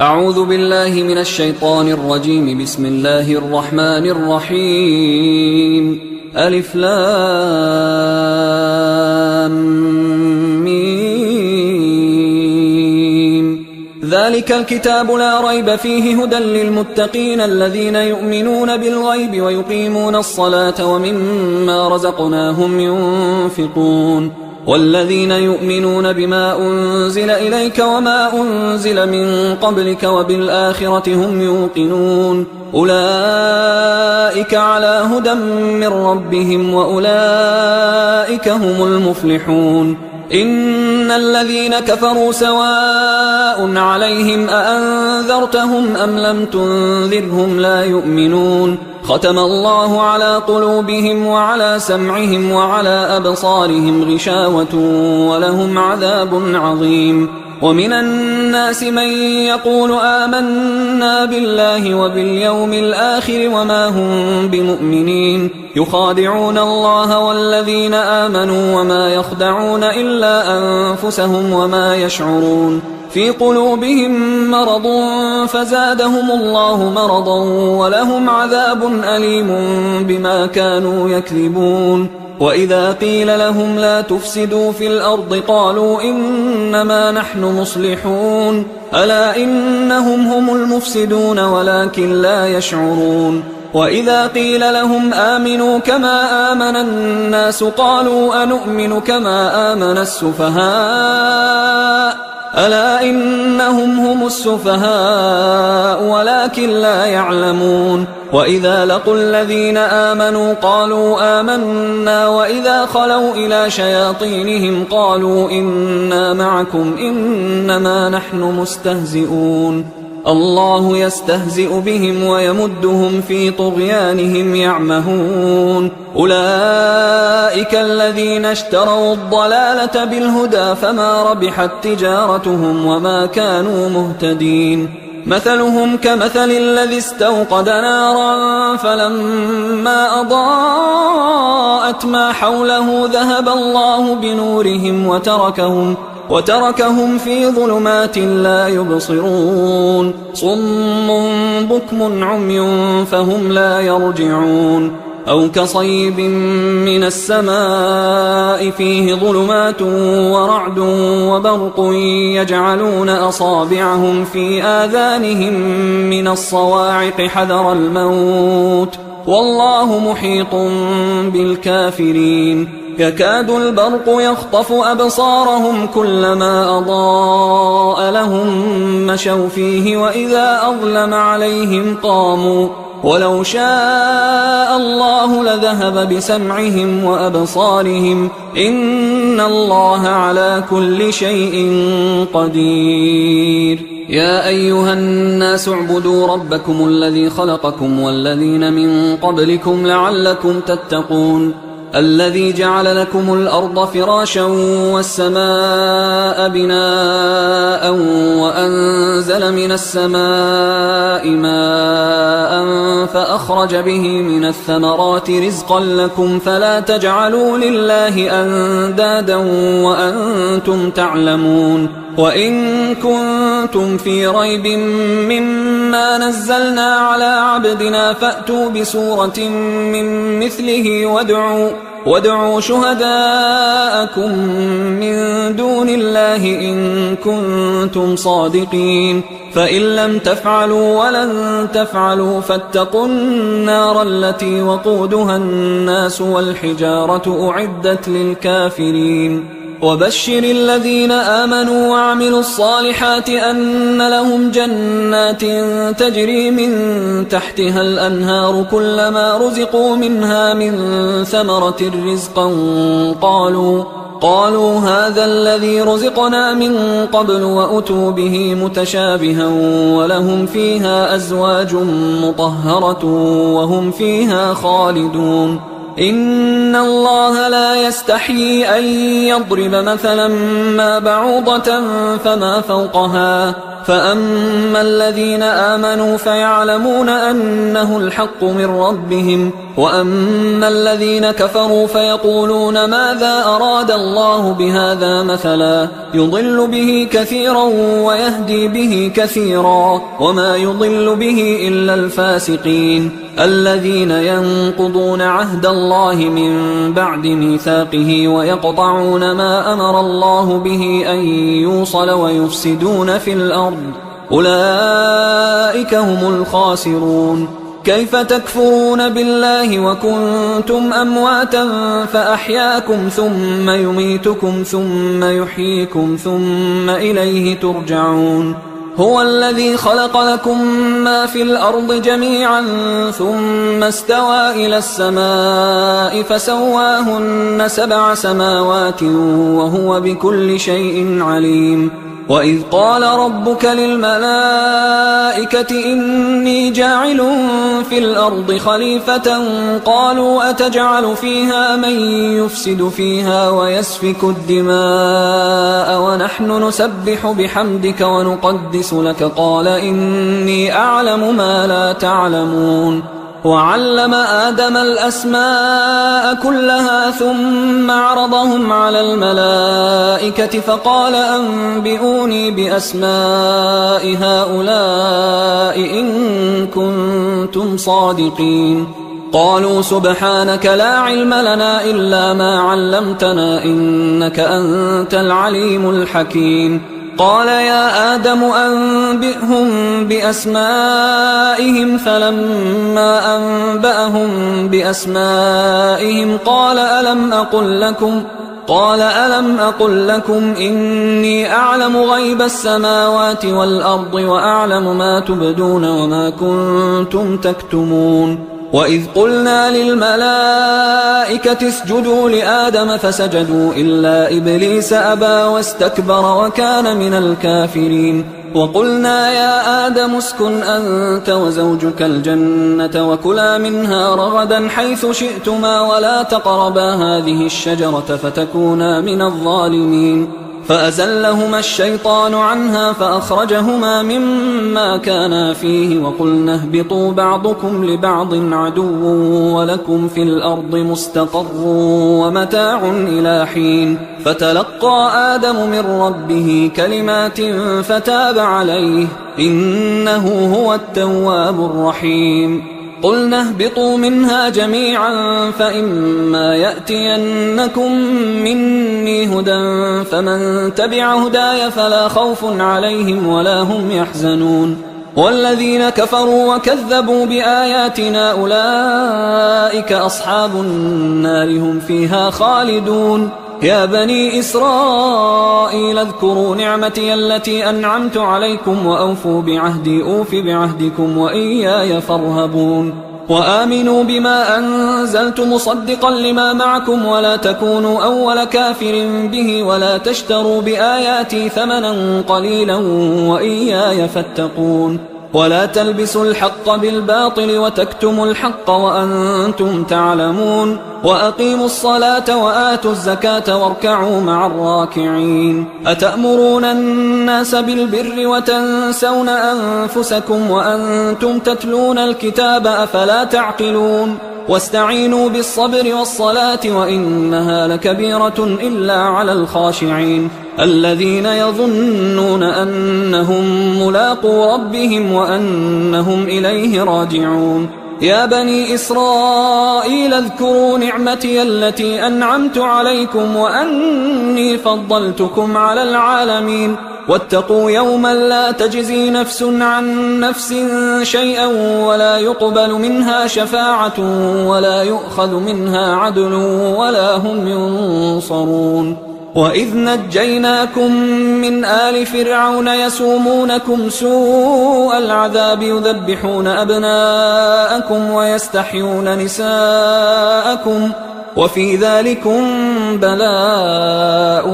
أعوذ بالله من الشيطان الرجيم. بسم الله الرحمن الرحيم. ألف لام ميم. ذلك الكتاب لا ريب فيه هدى للمتقين الذين يؤمنون بالغيب ويقيمون الصلاة ومما رزقناهم ينفقون والذين يؤمنون بما أنزل إليك وما أنزل من قبلك وبالآخرة هم يوقنون أولئك على هدى من ربهم وأولئك هم المفلحون. إن الذين كفروا سواء عليهم أأنذرتهم أم لم تنذرهم لا يؤمنون. ختم الله على قلوبهم وعلى سمعهم وعلى أبصارهم غشاوة ولهم عذاب عظيم. ومن الناس من يقول آمنا بالله وباليوم الآخر وما هم بمؤمنين يخادعون الله والذين آمنوا وما يخدعون إلا أنفسهم وما يشعرون. في قلوبهم مرض فزادهم الله مرضا ولهم عذاب أليم بما كانوا يكذبون. وإذا قيل لهم لا تفسدوا في الأرض قالوا إنما نحن مصلحون ألا إنهم هم المفسدون ولكن لا يشعرون. وإذا قيل لهم آمنوا كما آمن الناس قالوا أنؤمن كما آمن السفهاء ألا إنهم هم السفهاء ولكن لا يعلمون. وإذا لقوا الذين آمنوا قالوا آمنا وإذا خلوا إلى شياطينهم قالوا إنا معكم إنما نحن مستهزئون. الله يستهزئ بهم ويمدهم في طغيانهم يعمهون. أولئك الذين اشتروا الضلالة بالهدى فما ربحت تجارتهم وما كانوا مهتدين. مثلهم كمثل الذي استوقد نارا فلما أضاءت ما حوله ذهب الله بنورهم وتركهم في ظلمات لا يبصرون. صم بكم عمي فهم لا يرجعون. أو كصيب من السماء فيه ظلمات ورعد وبرق يجعلون أصابعهم في آذانهم من الصواعق حذر الموت والله محيط بالكافرين. يكاد البرق يخطف أبصارهم كلما أضاء لهم مشوا فيه وإذا أظلم عليهم قاموا ولو شاء الله لذهب بسمعهم وأبصارهم إن الله على كل شيء قدير. يا أيها الناس اعبدوا ربكم الذي خلقكم والذين من قبلكم لعلكم تتقون. الذي جعل لكم الأرض فراشا والسماء بناء وأنزل من السماء ماء فأخرج به من الثمرات رزقا لكم فلا تجعلوا لله أندادا وأنتم تعلمون. وإن كنتم في ريب مما نزلنا على عبدنا فأتوا بسورة من مثله وادعوا شهداءكم من دون الله إن كنتم صادقين. فإن لم تفعلوا ولن تفعلوا فاتقوا النار التي وقودها الناس والحجارة أعدت للكافرين. وبشر الذين آمنوا وعملوا الصالحات أن لهم جنات تجري من تحتها الأنهار كلما رزقوا منها من ثمرة رزقا قالوا هذا الذي رزقنا من قبل وأتوا به متشابها ولهم فيها أزواج مطهرة وهم فيها خالدون. إن الله لا يستحيي أن يضرب مثلا ما بعوضة فما فوقها فأما الذين آمنوا فيعلمون أنه الحق من ربهم، وأما الذين كفروا فيقولون ماذا أراد الله بهذا مثلا يضل به كثيرا ويهدي به كثيرا وما يضل به إلا الفاسقين الذين ينقضون عهد الله من بعد ميثاقه ويقطعون ما أمر الله به أن يوصل ويفسدون في الأرض أولئك هم الخاسرون. كيف تكفرون بالله وكنتم أمواتا فأحياكم ثم يميتكم ثم يحييكم ثم إليه ترجعون. هو الذي خلق لكم ما في الأرض جميعا ثم استوى إلى السماء فسواهن 7 سماوات وهو بكل شيء عليم. وإذ قال ربك للملائكة إني جاعل في الأرض خليفة قالوا أتجعل فيها من يفسد فيها ويسفك الدماء ونحن نسبح بحمدك ونقدس لك قال إني أعلم ما لا تعلمون. وعلم آدم الأسماء كلها ثم عرضهم على الملائكة فقال أنبئوني بأسماء هؤلاء إن كنتم صادقين. قالوا سبحانك لا علم لنا إلا ما علمتنا إنك أنت العليم الحكيم. قال يا آدم أنبئهم بأسمائهم فلما أنبأهم بأسمائهم قال ألم أقل لكم إني أعلم غيب السماوات والأرض وأعلم ما تبدون وما كنتم تكتمون. وإذ قلنا للملائكة اسجدوا لآدم فسجدوا إلا إبليس أبى واستكبر وكان من الكافرين. وقلنا يا آدم اسكن أنت وزوجك الجنة وكلا منها رغدا حيث شئتما ولا تقربا هذه الشجرة فتكونا من الظالمين. فأزلهما الشيطان عنها فأخرجهما مما كانا فيه وقلنا اهبطوا بعضكم لبعض عدو ولكم في الأرض مستقر ومتاع إلى حين. فتلقى آدم من ربه كلمات فتاب عليه إنه هو التواب الرحيم. قلنا اهبطوا منها جميعا فإما يأتينكم مني هدى فمن تبع هداي فلا خوف عليهم ولا هم يحزنون. والذين كفروا وكذبوا بآياتنا أولئك أصحاب النار هم فيها خالدون. يا بني إسرائيل اذكروا نعمتي التي أنعمت عليكم وأوفوا بعهدي أوف بعهدكم وإياي فارهبون. وآمنوا بما أنزلت مصدقا لما معكم ولا تكونوا أول كافر به ولا تشتروا بآياتي ثمنا قليلا وإياي فاتقون. ولا تلبسوا الحق بالباطل وتكتموا الحق وأنتم تعلمون. وأقيموا الصلاة وآتوا الزكاة واركعوا مع الراكعين. أتأمرون الناس بالبر وتنسون أنفسكم وأنتم تتلون الكتاب أفلا تعقلون. واستعينوا بالصبر والصلاة وإنها لكبيرة إلا على الخاشعين الذين يظنون أنهم ملاقو ربهم وأنهم إليه راجعون. يا بني إسرائيل اذكروا نعمتي التي أنعمت عليكم وأني فضلتكم على العالمين. واتقوا يوما لا تجزي نفس عن نفس شيئا ولا يقبل منها شفاعة ولا يؤخذ منها عدل ولا هم ينصرون. وإذ نجيناكم من آل فرعون يسومونكم سوء العذاب يذبحون أبناءكم ويستحيون نساءكم وفي ذلكم بلاء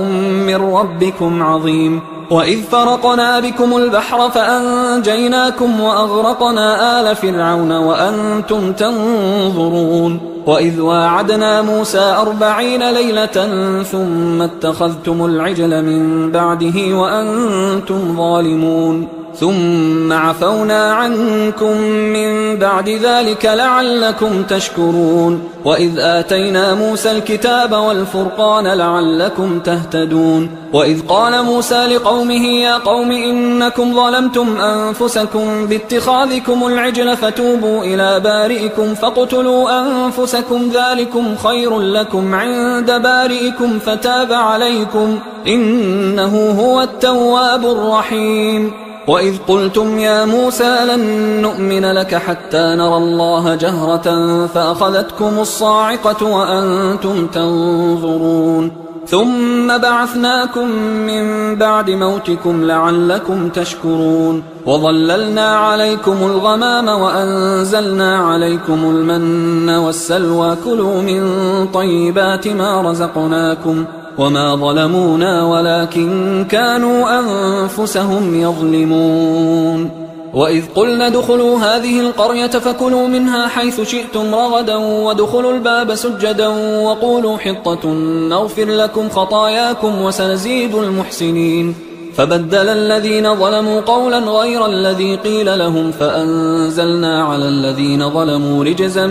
من ربكم عظيم. وإذ فرقنا بكم البحر فأنجيناكم وأغرقنا آل فرعون وأنتم تنظرون. وإذ واعدنا موسى 40 ليلة ثم اتخذتم العجل من بعده وأنتم ظالمون. ثم عفونا عنكم من بعد ذلك لعلكم تشكرون وإذ آتينا موسى الكتاب والفرقان لعلكم تهتدون وإذ قال موسى لقومه يا قوم إنكم ظلمتم أنفسكم باتخاذكم العجل فتوبوا إلى بارئكم فاقتلوا أنفسكم ذلكم خير لكم عند بارئكم فتاب عليكم إنه هو التواب الرحيم وإذ قلتم يا موسى لن نؤمن لك حتى نرى الله جهرة فأخذتكم الصاعقة وأنتم تنظرون ثم بعثناكم من بعد موتكم لعلكم تشكرون وظللنا عليكم الغمام وأنزلنا عليكم المن والسلوى كلوا من طيبات ما رزقناكم وما ظلمونا ولكن كانوا أنفسهم يظلمون وإذ قلنا ادخلوا هذه القرية فكلوا منها حيث شئتم رغدا وادخلوا الباب سجدا وقولوا حطة نغفر لكم خطاياكم وسنزيد المحسنين فبدل الذين ظلموا قولا غير الذي قيل لهم فأنزلنا على الذين ظلموا رجزا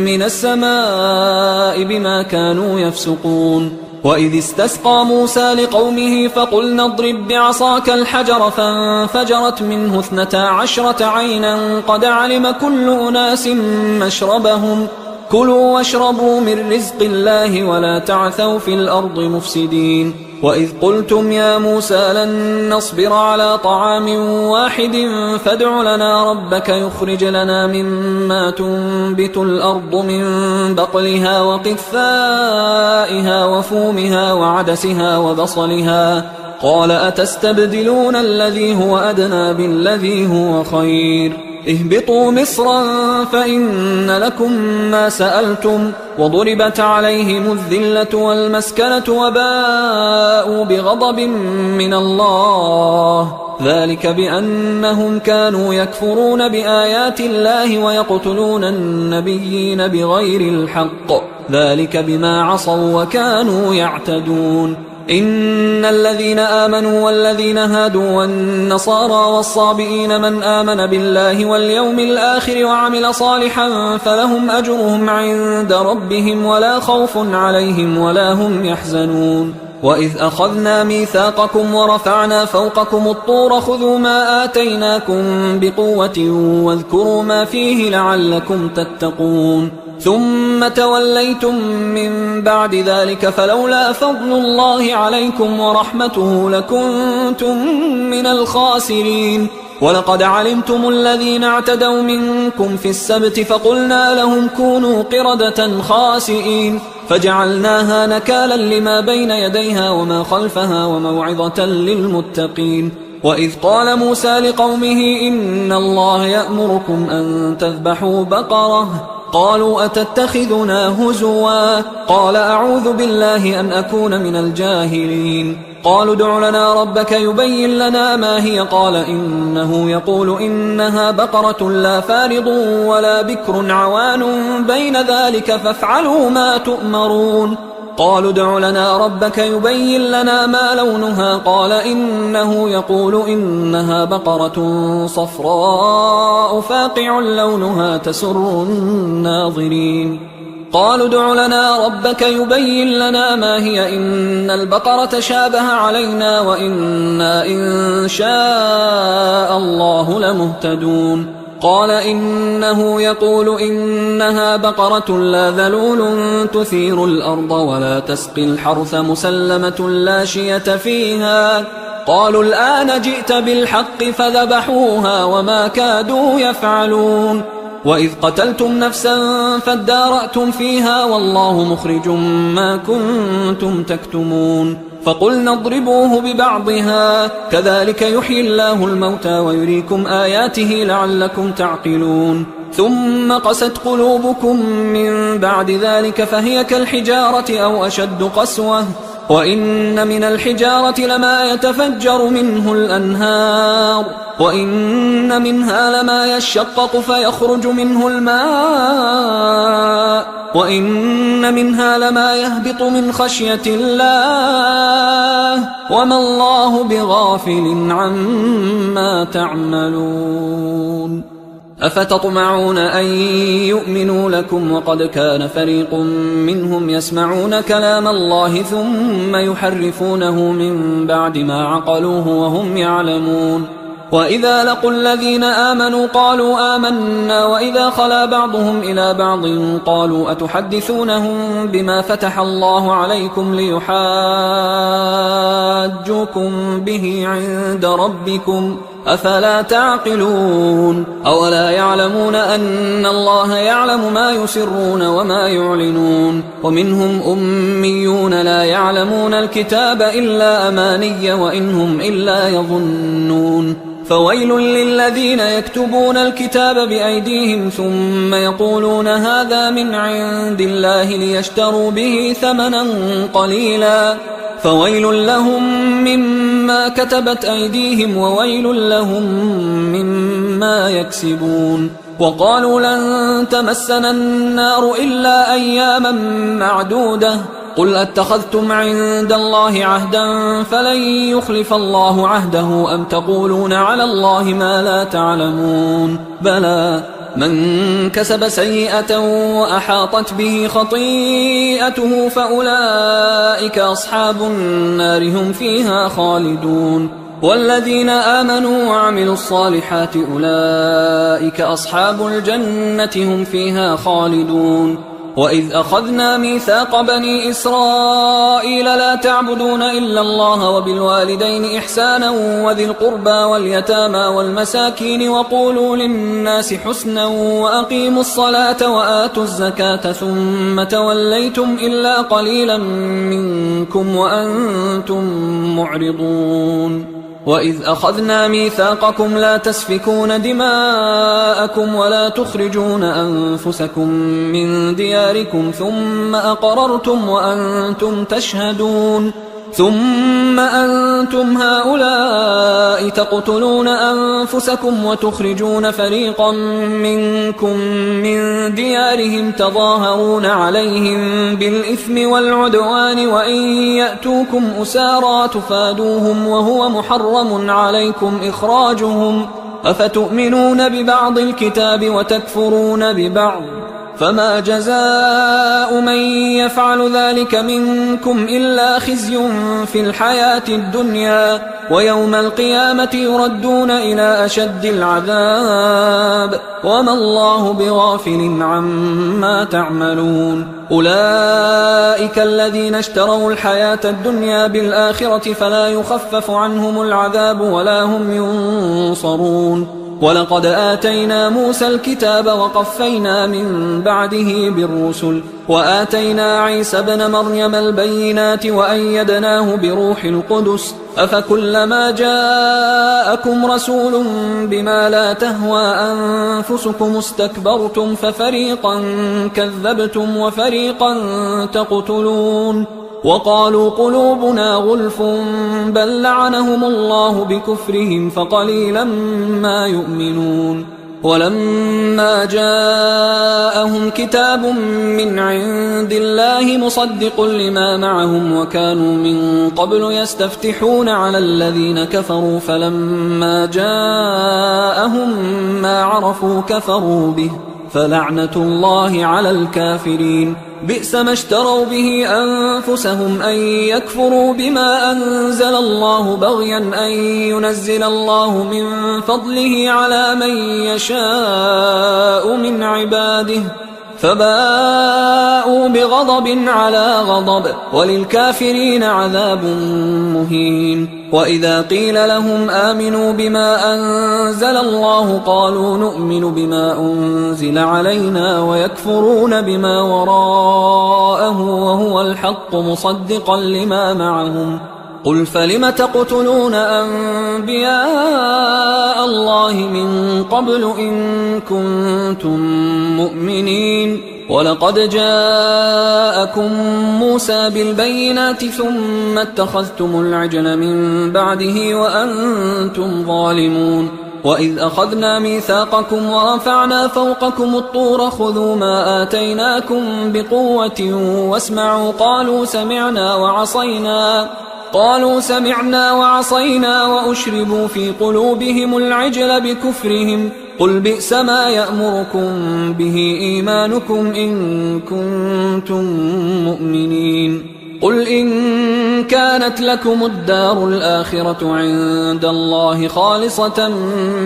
من السماء بما كانوا يفسقون وإذ استسقى موسى لقومه فقلنا اضرب بعصاك الحجر فانفجرت منه 12 عينا قد علم كل أناس مشربهم كلوا واشربوا من رزق الله ولا تعثوا في الأرض مفسدين وإذ قلتم يا موسى لن نصبر على طعام واحد فادع لنا ربك يخرج لنا مما تنبت الأرض من بقلها وقثائها وفومها وعدسها وبصلها قال أتستبدلون الذي هو أدنى بالذي هو خير اهبطوا مصرا فإن لكم ما سألتم وضربت عليهم الذلة والمسكنة وباءوا بغضب من الله ذلك بأنهم كانوا يكفرون بآيات الله ويقتلون النبيين بغير الحق ذلك بما عصوا وكانوا يعتدون إن الذين آمنوا والذين هادوا والنصارى والصابئين من آمن بالله واليوم الآخر وعمل صالحا فلهم أجرهم عند ربهم ولا خوف عليهم ولا هم يحزنون وإذ أخذنا ميثاقكم ورفعنا فوقكم الطور خذوا ما آتيناكم بقوة واذكروا ما فيه لعلكم تتقون ثم توليتم من بعد ذلك فلولا فضل الله عليكم ورحمته لكنتم من الخاسرين ولقد علمتم الذين اعتدوا منكم في السبت فقلنا لهم كونوا قردة خاسئين فجعلناها نكالا لما بين يديها وما خلفها وموعظة للمتقين وإذ قال موسى لقومه إن الله يأمركم أن تذبحوا بقرة قالوا أتتخذنا هزوا قال أعوذ بالله أن أكون من الجاهلين قالوا ادع لنا ربك يبين لنا ما هي قال إنه يقول إنها بقرة لا فارض ولا بكر عوان بين ذلك فافعلوا ما تؤمرون قالوا ادع لنا ربك يبين لنا ما لونها قال إنه يقول إنها بقرة صفراء فاقع لونها تسر الناظرين قالوا ادع لنا ربك يبين لنا ما هي إن البقرة شابه علينا وإنا إن شاء الله لمهتدون قال إنه يقول إنها بقرة لا ذلول تثير الأرض ولا تسقي الحرث مسلمة لا شية فيها قالوا الآن جئت بالحق فذبحوها وما كادوا يفعلون وإذ قتلتم نفسا فادارأتم فيها والله مخرج ما كنتم تكتمون فقلنا اضربوه ببعضها كذلك يحيي الله الموتى ويريكم آياته لعلكم تعقلون ثم قست قلوبكم من بعد ذلك فهي كالحجارة أو أشد قسوة وإن من الحجارة لما يتفجر منه الأنهار وإن منها لما يشقق فيخرج منه الماء وإن منها لما يهبط من خشية الله وما الله بغافل عما تعملون أفتطمعون أن يؤمنوا لكم وقد كان فريق منهم يسمعون كلام الله ثم يحرفونه من بعد ما عقلوه وهم يعلمون وإذا لقوا الذين آمنوا قالوا آمنا وإذا خلا بعضهم إلى بعض قالوا أتحدثونهم بما فتح الله عليكم ليحاجوكم به عند ربكم أفلا تعقلون أولا يعلمون أن الله يعلم ما يسرون وما يعلنون ومنهم أميون لا يعلمون الكتاب إلا أماني وإنهم إلا يظنون فويل للذين يكتبون الكتاب بأيديهم ثم يقولون هذا من عند الله ليشتروا به ثمنا قليلا فويل لهم مما كتبت أيديهم وويل لهم مما يكسبون وقالوا لن تمسنا النار إلا أياما معدودة قل أتخذتم عند الله عهدا فلن يخلف الله عهده أم تقولون على الله ما لا تعلمون بلى من كسب سيئة وأحاطت به خطيئته فأولئك أصحاب النار هم فيها خالدون والذين آمنوا وعملوا الصالحات أولئك أصحاب الجنة هم فيها خالدون وإذ أخذنا ميثاق بني إسرائيل لا تعبدون إلا الله وبالوالدين إحسانا وذي القربى واليتامى والمساكين وقولوا للناس حسنا وأقيموا الصلاة وآتوا الزكاة ثم توليتم إلا قليلا منكم وأنتم معرضون وإذ أخذنا ميثاقكم لا تسفكون دماءكم ولا تخرجون أنفسكم من دياركم ثم أقررتم وأنتم تشهدون ثم أنتم هؤلاء تقتلون أنفسكم وتخرجون فريقا منكم من ديارهم تظاهرون عليهم بالإثم والعدوان وإن يأتوكم أسارى تفادوهم وهو محرم عليكم إخراجهم أفتؤمنون ببعض الكتاب وتكفرون ببعض فما جزاء من يفعل ذلك منكم إلا خزي في الحياة الدنيا ويوم القيامة يردون إلى أشد العذاب وما الله بغافل عما تعملون أولئك الذين اشتروا الحياة الدنيا بالآخرة فلا يخفف عنهم العذاب ولا هم ينصرون ولقد آتينا موسى الكتاب وقفينا من بعده بالرسل وآتينا عيسى ابن مريم البينات وأيدناه بروح القدس أفكلما جاءكم رسول بما لا تهوى أنفسكم استكبرتم ففريقا كذبتم وفريقا تقتلون وقالوا قلوبنا غلف بل لعنهم الله بكفرهم فقليلا ما يؤمنون ولما جاءهم كتاب من عند الله مصدق لما معهم وكانوا من قبل يستفتحون على الذين كفروا فلما جاءهم ما عرفوا كفروا به فلعنة الله على الكافرين بئس ما اشتروا به أنفسهم أن يكفروا بما أنزل الله بغيا أن ينزل الله من فضله على من يشاء من عباده فباءوا بغضب على غضب وللكافرين عذاب مهين وإذا قيل لهم آمنوا بما أنزل الله قالوا نؤمن بما أنزل علينا ويكفرون بما وراءه وهو الحق مصدقا لما معهم قل فلم تقتلون أنبياء الله من قبل إن كنتم مؤمنين ولقد جاءكم موسى بالبينات ثم اتخذتم العجل من بعده وأنتم ظالمون وإذ أخذنا ميثاقكم ورفعنا فوقكم الطور خذوا ما آتيناكم بقوة واسمعوا قالوا سمعنا وعصينا وأشربوا في قلوبهم العجل بكفرهم قل بئس ما يأمركم به إيمانكم إن كنتم مؤمنين قل إن كانت لكم الدار الآخرة عند الله خالصة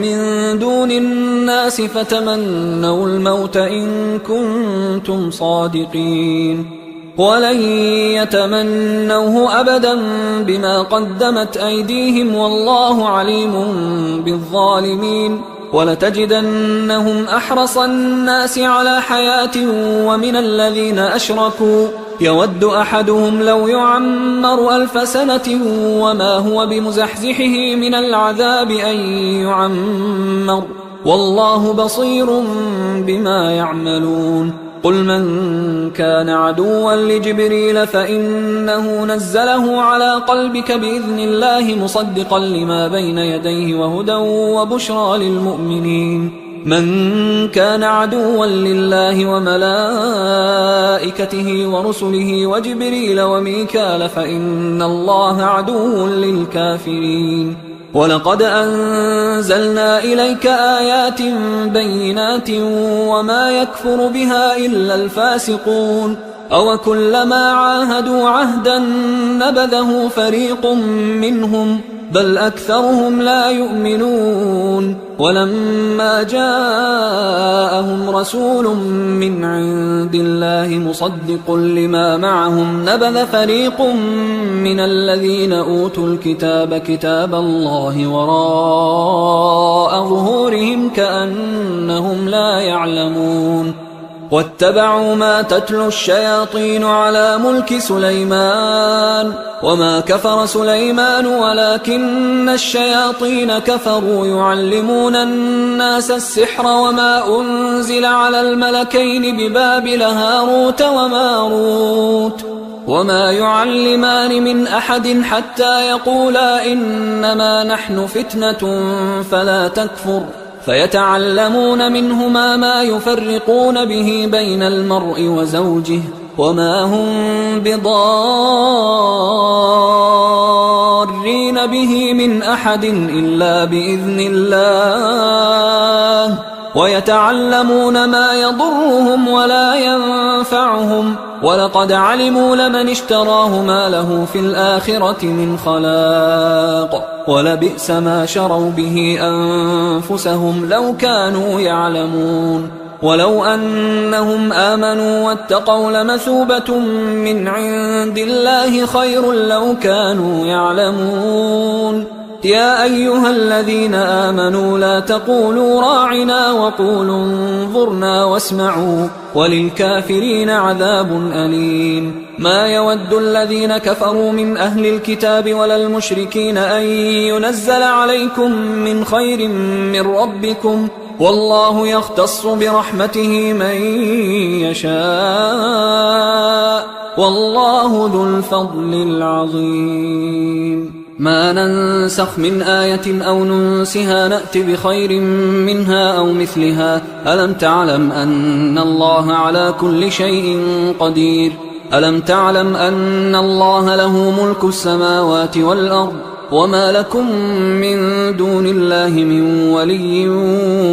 من دون الناس فتمنوا الموت إن كنتم صادقين ولن يتمنوه أبدا بما قدمت أيديهم والله عليم بالظالمين ولتجدنهم أحرص الناس على حياة ومن الذين أشركوا يود أحدهم لو يعمر 1000 سنة وما هو بمزحزحه من العذاب أن يعمر والله بصير بما يعملون قل من كان عدوا لجبريل فإنه نزله على قلبك بإذن الله مصدقا لما بين يديه وهدى وبشرى للمؤمنين من كان عدوا لله وملائكته ورسله وجبريل وميكال فإن الله عدو للكافرين ولقد أنزلنا إليك آيات بينات وما يكفر بها إلا الفاسقون أوكلما عاهدوا عهدا نبذه فريق منهم بل أكثرهم لا يؤمنون ولما جاءهم رسول من عند الله مصدق لما معهم نبذ فريق من الذين أوتوا الكتاب كتاب الله وراء ظهورهم كأنهم لا يعلمون واتبعوا ما تتلو الشياطين على ملك سليمان وما كفر سليمان ولكن الشياطين كفروا يعلمون الناس السحر وما أنزل على الملكين ببابل هاروت وماروت وما يعلمان من أحد حتى يقولا إنما نحن فتنة فلا تكفر فيتعلمون منهما ما يفرقون به بين المرء وزوجه وما هم بضارين به من أحد إلا بإذن الله ويتعلمون ما يضرهم ولا ينفعهم ولقد علموا لمن اشتراه ما له في الآخرة من خلاق ولبئس ما شروا به أنفسهم لو كانوا يعلمون ولو أنهم آمنوا واتقوا لمثوبة من عند الله خير لو كانوا يعلمون يا أيها الذين آمنوا لا تقولوا راعنا وقولوا انظرنا واسمعوا وللكافرين عذاب أليم ما يود الذين كفروا من أهل الكتاب ولا المشركين أن ينزل عليكم من خير من ربكم والله يختص برحمته من يشاء والله ذو الفضل العظيم ما ننسخ من آية أو ننسها نأت بخير منها أو مثلها ألم تعلم أن الله على كل شيء قدير ألم تعلم أن الله له ملك السماوات والأرض وما لكم من دون الله من ولي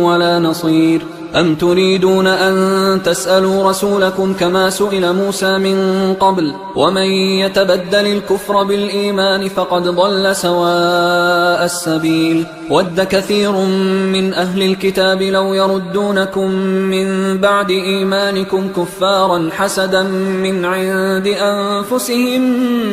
ولا نصير أم تريدون أن تسألوا رسولكم كما سئل موسى من قبل ومن يتبدل الكفر بالإيمان فقد ضل سواء السبيل ود كثير من أهل الكتاب لو يردونكم من بعد إيمانكم كفارا حسدا من عند أنفسهم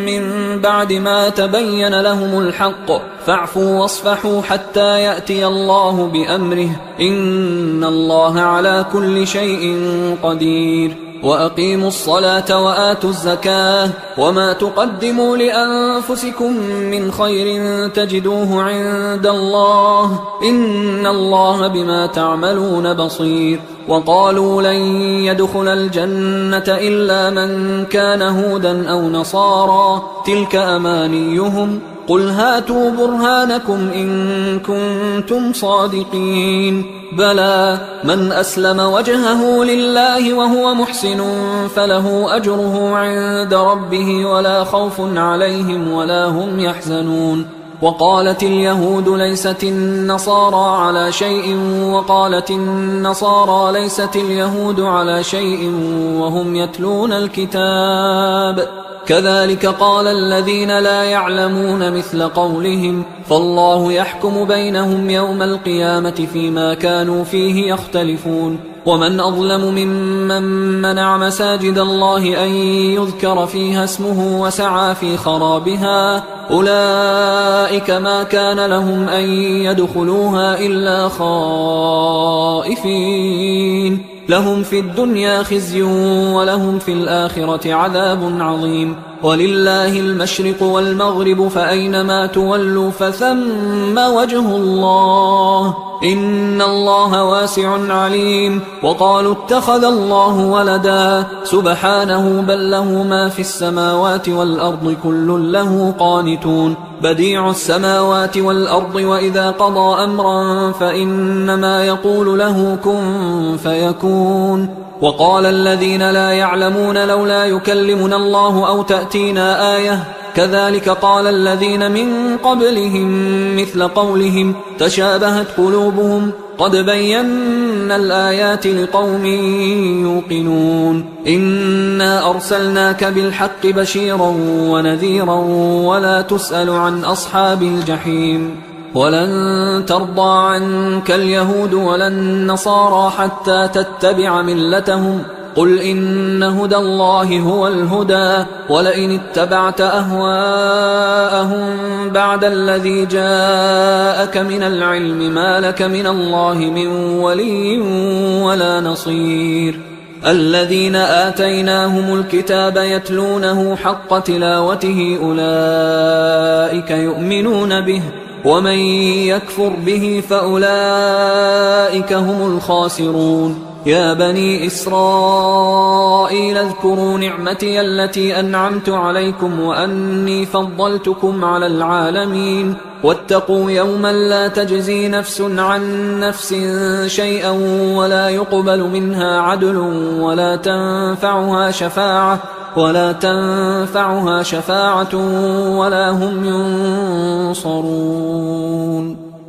من بعد ما تبين لهم الحق فاعفوا واصفحوا حتى يأتي الله بأمره إن الله على كل شيء قدير وأقيموا الصلاة وآتوا الزكاة وما تقدموا لأنفسكم من خير تجدوه عند الله إن الله بما تعملون بصير وقالوا لن يدخل الجنة إلا من كان هودا أو نصارى تلك أمانيهم قل هاتوا برهانكم إن كنتم صادقين بلى من أسلم وجهه لله وهو محسن فله أجره عند ربه ولا خوف عليهم ولا هم يحزنون وقالت اليهود ليست النصارى على شيء وقالت النصارى ليست اليهود على شيء وهم يتلون الكتاب كذلك قال الذين لا يعلمون مثل قولهم فالله يحكم بينهم يوم القيامة فيما كانوا فيه يختلفون ومن أظلم ممن منع مساجد الله أن يذكر فيها اسمه وسعى في خرابها أولئك ما كان لهم أن يدخلوها إلا خائفين لهم في الدنيا خزي ولهم في الآخرة عذاب عظيم ولله المشرق والمغرب فأينما تولوا فثم وجه الله إن الله واسع عليم وقالوا اتخذ الله ولدا سبحانه بل له ما في السماوات والأرض كل له قانتون بديع السماوات والأرض وإذا قضى أمرا فإنما يقول له كن فيكون وقال الذين لا يعلمون لولا يكلمنا الله أو تأتينا آية كذلك قال الذين من قبلهم مثل قولهم تشابهت قلوبهم قد بينا الآيات لقوم يوقنون إنا أرسلناك بالحق بشيرا ونذيرا ولا تسأل عن أصحاب الجحيم ولن ترضى عنك اليهود ولا النصارى حتى تتبع ملتهم قل إن هدى الله هو الهدى ولئن اتبعت أهواءهم بعد الذي جاءك من العلم ما لك من الله من ولي ولا نصير الذين آتيناهم الكتاب يتلونه حق تلاوته أولئك يؤمنون به ومن يكفر به فأولئك هم الخاسرون يا بني إسرائيل اذكروا نعمتي التي أنعمت عليكم وأني فضلتكم على العالمين واتقوا يوما لا تجزي نفس عن نفس شيئا ولا يقبل منها عدل ولا تنفعها شفاعة ولا هم ينصرون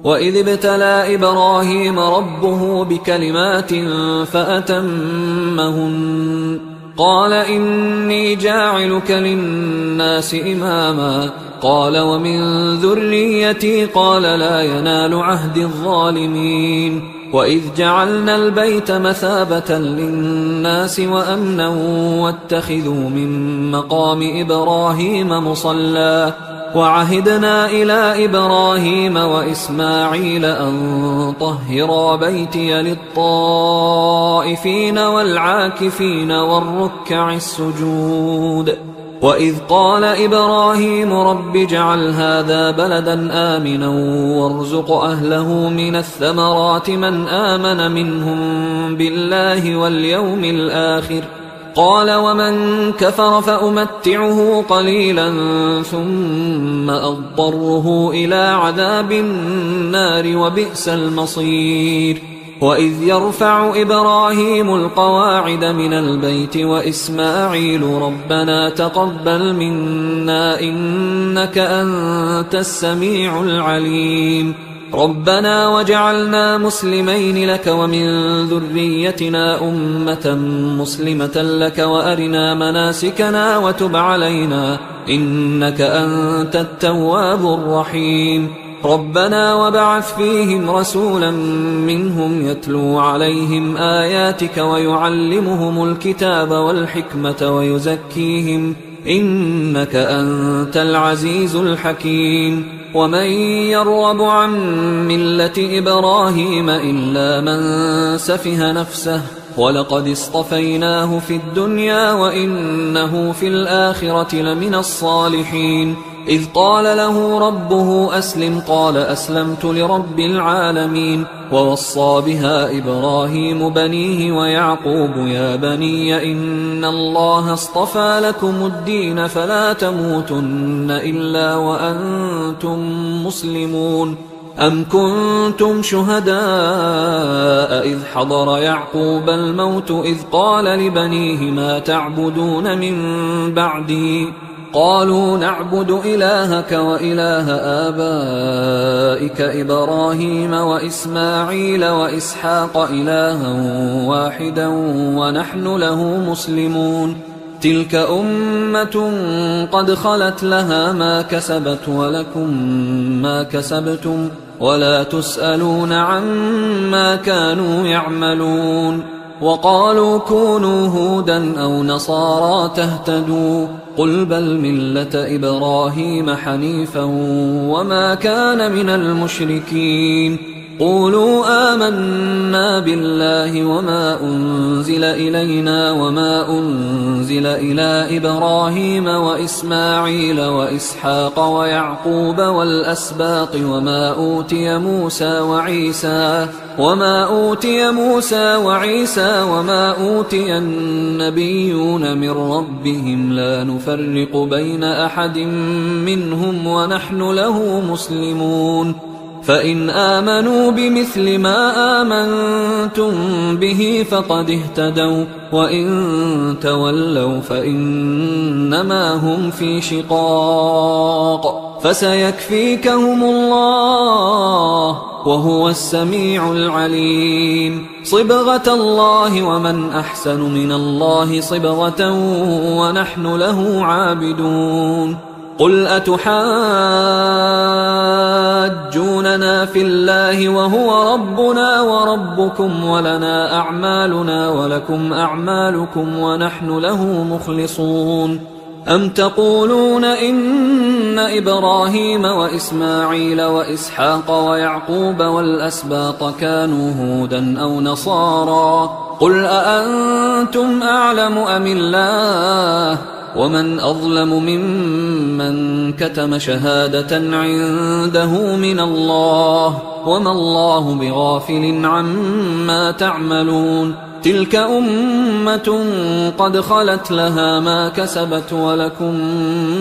وإذ ابتلى إبراهيم ربه بكلمات فأتمهن قال إني جاعلك للناس إماما قال ومن ذريتي قال لا ينال عهد الظالمين وإذ جعلنا البيت مثابة للناس وأمنا واتخذوا من مقام إبراهيم مصلى وعهدنا إلى إبراهيم وإسماعيل أن طهرا بيتي للطائفين والعاكفين والركع السجود وإذ قال إبراهيم رب اجعل هذا بلدا آمنا وارزق أهله من الثمرات من آمن منهم بالله واليوم الآخر قال ومن كفر فأمتعه قليلا ثم أضطره إلى عذاب النار وبئس المصير وإذ يرفع إبراهيم القواعد من البيت وإسماعيل ربنا تقبل منا إنك أنت السميع العليم ربنا وجعلنا مسلمين لك ومن ذريتنا أمة مسلمة لك وأرنا مناسكنا وتب علينا إنك أنت التواب الرحيم ربنا وبعث فيهم رسولا منهم يتلو عليهم آياتك ويعلمهم الكتاب والحكمة ويزكيهم إنك أنت العزيز الحكيم ومن يرغب عن ملة إبراهيم إلا من سفه نفسه ولقد اصطفيناه في الدنيا وإنه في الآخرة لمن الصالحين إذ قال له ربه أسلم قال أسلمت لرب العالمين. ووصى بها إبراهيم بنيه ويعقوب يا بني إن الله اصطفى لكم الدين فلا تموتن إلا وأنتم مسلمون. أم كنتم شهداء إذ حضر يعقوب الموت إذ قال لبنيه ما تعبدون من بعدي قالوا نعبد إلهك وإله آبائك إبراهيم وإسماعيل وإسحاق إلها واحدا ونحن له مسلمون. تلك أمة قد خلت لها ما كسبت ولكم ما كسبتم ولا تسألون عما كانوا يعملون. وقالوا كونوا هودا أو نصارى تهتدوا قل بل ملة إبراهيم حنيفا وما كان من المشركين. قولوا آمنا بالله وما أنزل إلينا وما أنزل إلى إبراهيم وإسماعيل وإسحاق ويعقوب والأسباط وما أوتي موسى وعيسى وما أوتي النبيون من ربهم لا نفرق بين أحد منهم ونحن له مسلمون. فإن آمنوا بمثل ما آمنتم به فقد اهتدوا وإن تولوا فإنما هم في شقاق فسيكفيكهم الله وهو السميع العليم. صبغة الله ومن أحسن من الله صبغة ونحن له عابدون. قل أتحاجوننا في الله وهو ربنا وربكم ولنا أعمالنا ولكم أعمالكم ونحن له مخلصون. أم تقولون إن إبراهيم وإسماعيل وإسحاق ويعقوب والأسباط كانوا هودا أو نصارى قل أأنتم أعلم أم الله ومن أظلم ممن كتم شهادة عنده من الله وما الله بغافل عما تعملون. تلك أمة قد خلت لها ما كسبت ولكم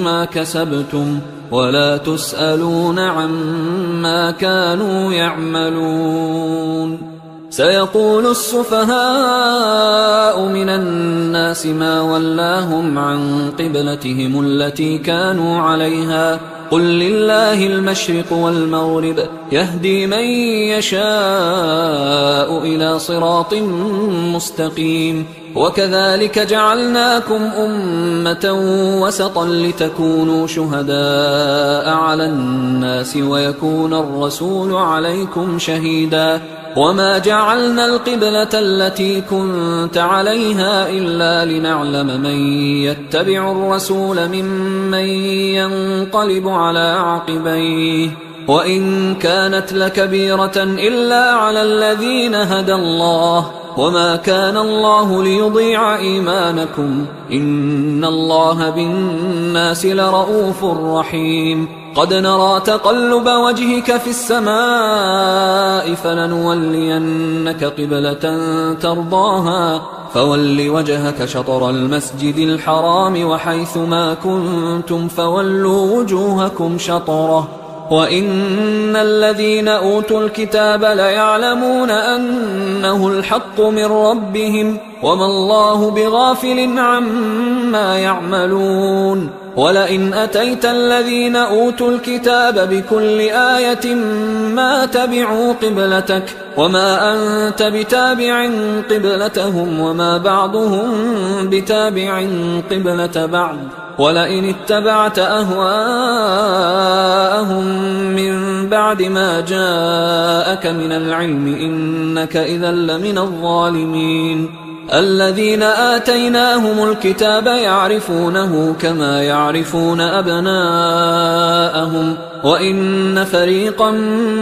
ما كسبتم ولا تسألون عما كانوا يعملون. سيقول السفهاء من الناس ما ولاهم عن قبلتهم التي كانوا عليها قل لله المشرق والمغرب يهدي من يشاء إلى صراط مستقيم. وكذلك جعلناكم أمة وسطا لتكونوا شهداء على الناس ويكون الرسول عليكم شهيدا. وما جعلنا القبلة التي كنت عليها إلا لنعلم من يتبع الرسول ممن ينقلب على عقبيه وإن كانت لكبيرة إلا على الذين هدى الله وما كان الله ليضيع إيمانكم إن الله بالناس لرؤوف رحيم. قد نرى تقلب وجهك في السماء فلنولينك قبلة ترضاها فول وجهك شطر المسجد الحرام وحيث ما كنتم فولوا وجوهكم شطره وإن الذين أوتوا الكتاب ليعلمون أنه الحق من ربهم وما الله بغافل عما يعملون. ولئن أتيت الذين أوتوا الكتاب بكل آية ما تبعوا قبلتك وما أنت بتابع قبلتهم وما بعضهم بتابع قبلة بعض ولئن اتبعت أهواءهم من بعد ما جاءك من العلم إنك إذا لمن الظالمين. الذين آتيناهم الكتاب يعرفونه كما يعرفون أبناءهم وإن فريقا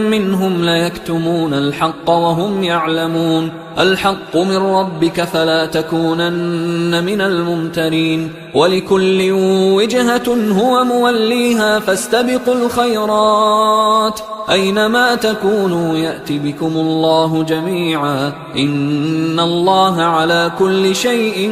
منهم ليكتمون الحق وهم يعلمون. الحق من ربك فلا تكونن من الممترين ولكل وجهة هو موليها فاستبقوا الخيرات أينما تكونوا يأت بكم الله جميعا إن الله على كل شيء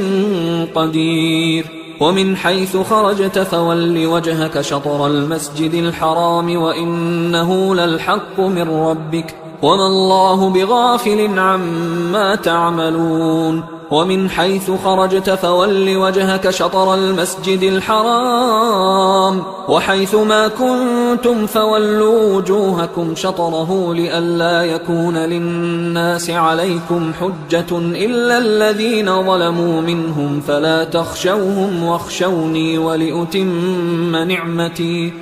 قدير ومن حيث خرجت فول وجهك شطر المسجد الحرام وإنه للحق من ربك وما الله بغافل عما تعملون ومن حيث خرجت فول وجهك شطر المسجد الحرام وحيث ما كنتم فولوا وجوهكم شطره لئلا يكون للناس عليكم حجة إلا الذين ظلموا منهم فلا تخشوهم واخشوني ولأتم نعمتي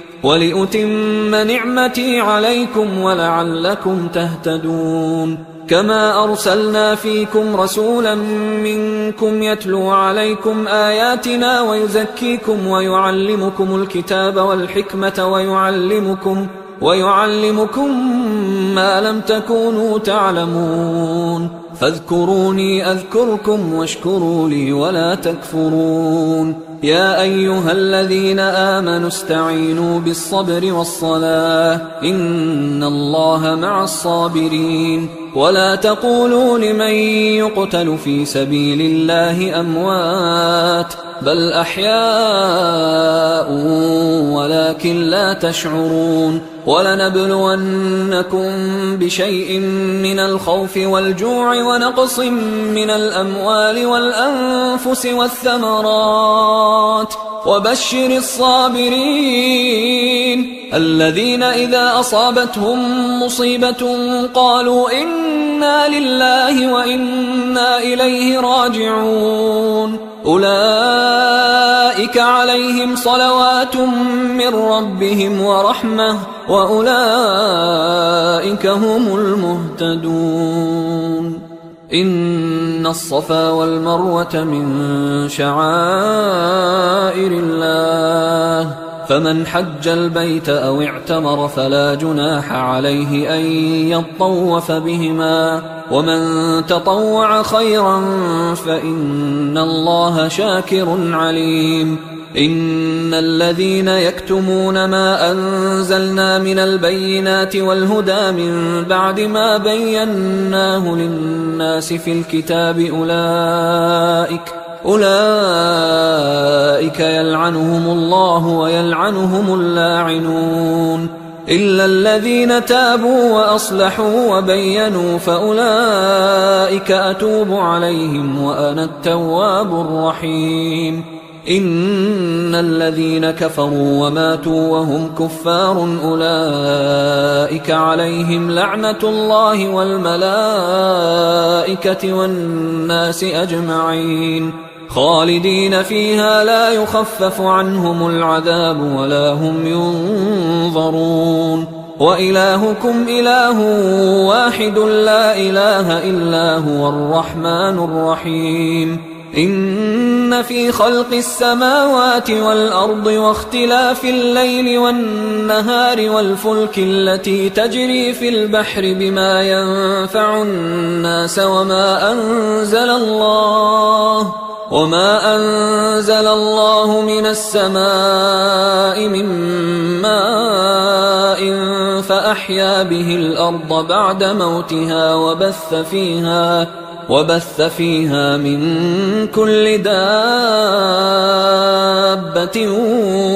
عليكم ولعلكم تهتدون كما أرسلنا فيكم رسولا منكم يتلو عليكم آياتنا ويزكيكم ويعلمكم الكتاب والحكمة ويعلمكم ما لم تكونوا تعلمون فاذكروني أذكركم واشكروا لي ولا تكفرون يا أيها الذين آمنوا استعينوا بالصبر والصلاة إن الله مع الصابرين ولا تقولوا لمن يقتل في سبيل الله أموات بل أحياء ولكن لا تشعرون ولنبلونكم بشيء من الخوف والجوع ونقص من الأموال والأنفس والثمرات وبشر الصابرين الذين إذا أصابتهم مصيبة قالوا إنا لله وإنا إليه راجعون أولئك عليهم صلوات من ربهم ورحمة وأولئك هم المهتدون إن الصفا والمروة من شعائر الله فمن حج البيت أو اعتمر فلا جناح عليه أن يطوف بهما ومن تطوع خيرا فإن الله شاكر عليم إن الذين يكتمون ما أنزلنا من البينات والهدى من بعد ما بيناه للناس في الكتاب أولئك يلعنهم الله ويلعنهم اللاعنون إلا الذين تابوا وأصلحوا وبينوا فأولئك أتوب عليهم وأنا التواب الرحيم إن الذين كفروا وماتوا وهم كفار أولئك عليهم لعنة الله والملائكة والناس أجمعين خالدين فيها لا يخفف عنهم العذاب ولا هم ينظرون وإلهكم إله واحد لا إله إلا هو الرحمن الرحيم إن في خلق السماوات والأرض واختلاف الليل والنهار والفلك التي تجري في البحر بما ينفع الناس وما أنزل الله من السماء من ماء فأحيا به الأرض بعد موتها وبث فيها من كل دابة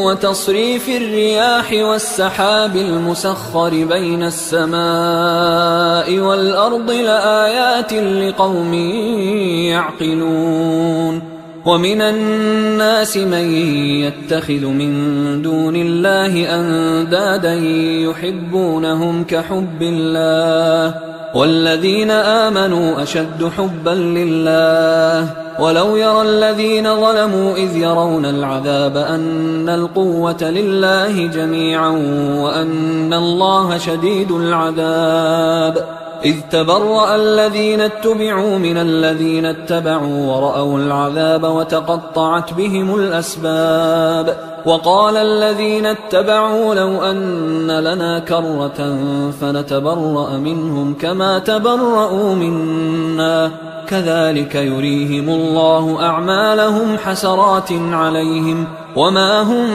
وتصريف الرياح والسحاب المسخر بين السماء والأرض لآيات لقوم يعقلون ومن الناس من يتخذ من دون الله أندادا يحبونهم كحب الله والذين آمنوا أشد حبا لله ولو يرى الذين ظلموا إذ يرون العذاب أن القوة لله جميعا وأن الله شديد العذاب إذ تبرأ الذين اتبعوا من الذين اتبعوا ورأوا العذاب وتقطعت بهم الأسباب وقال الذين اتبعوا لو أن لنا كرة فنتبرأ منهم كما تبرأوا منا كذلك يريهم الله أعمالهم حسرات عليهم وما هم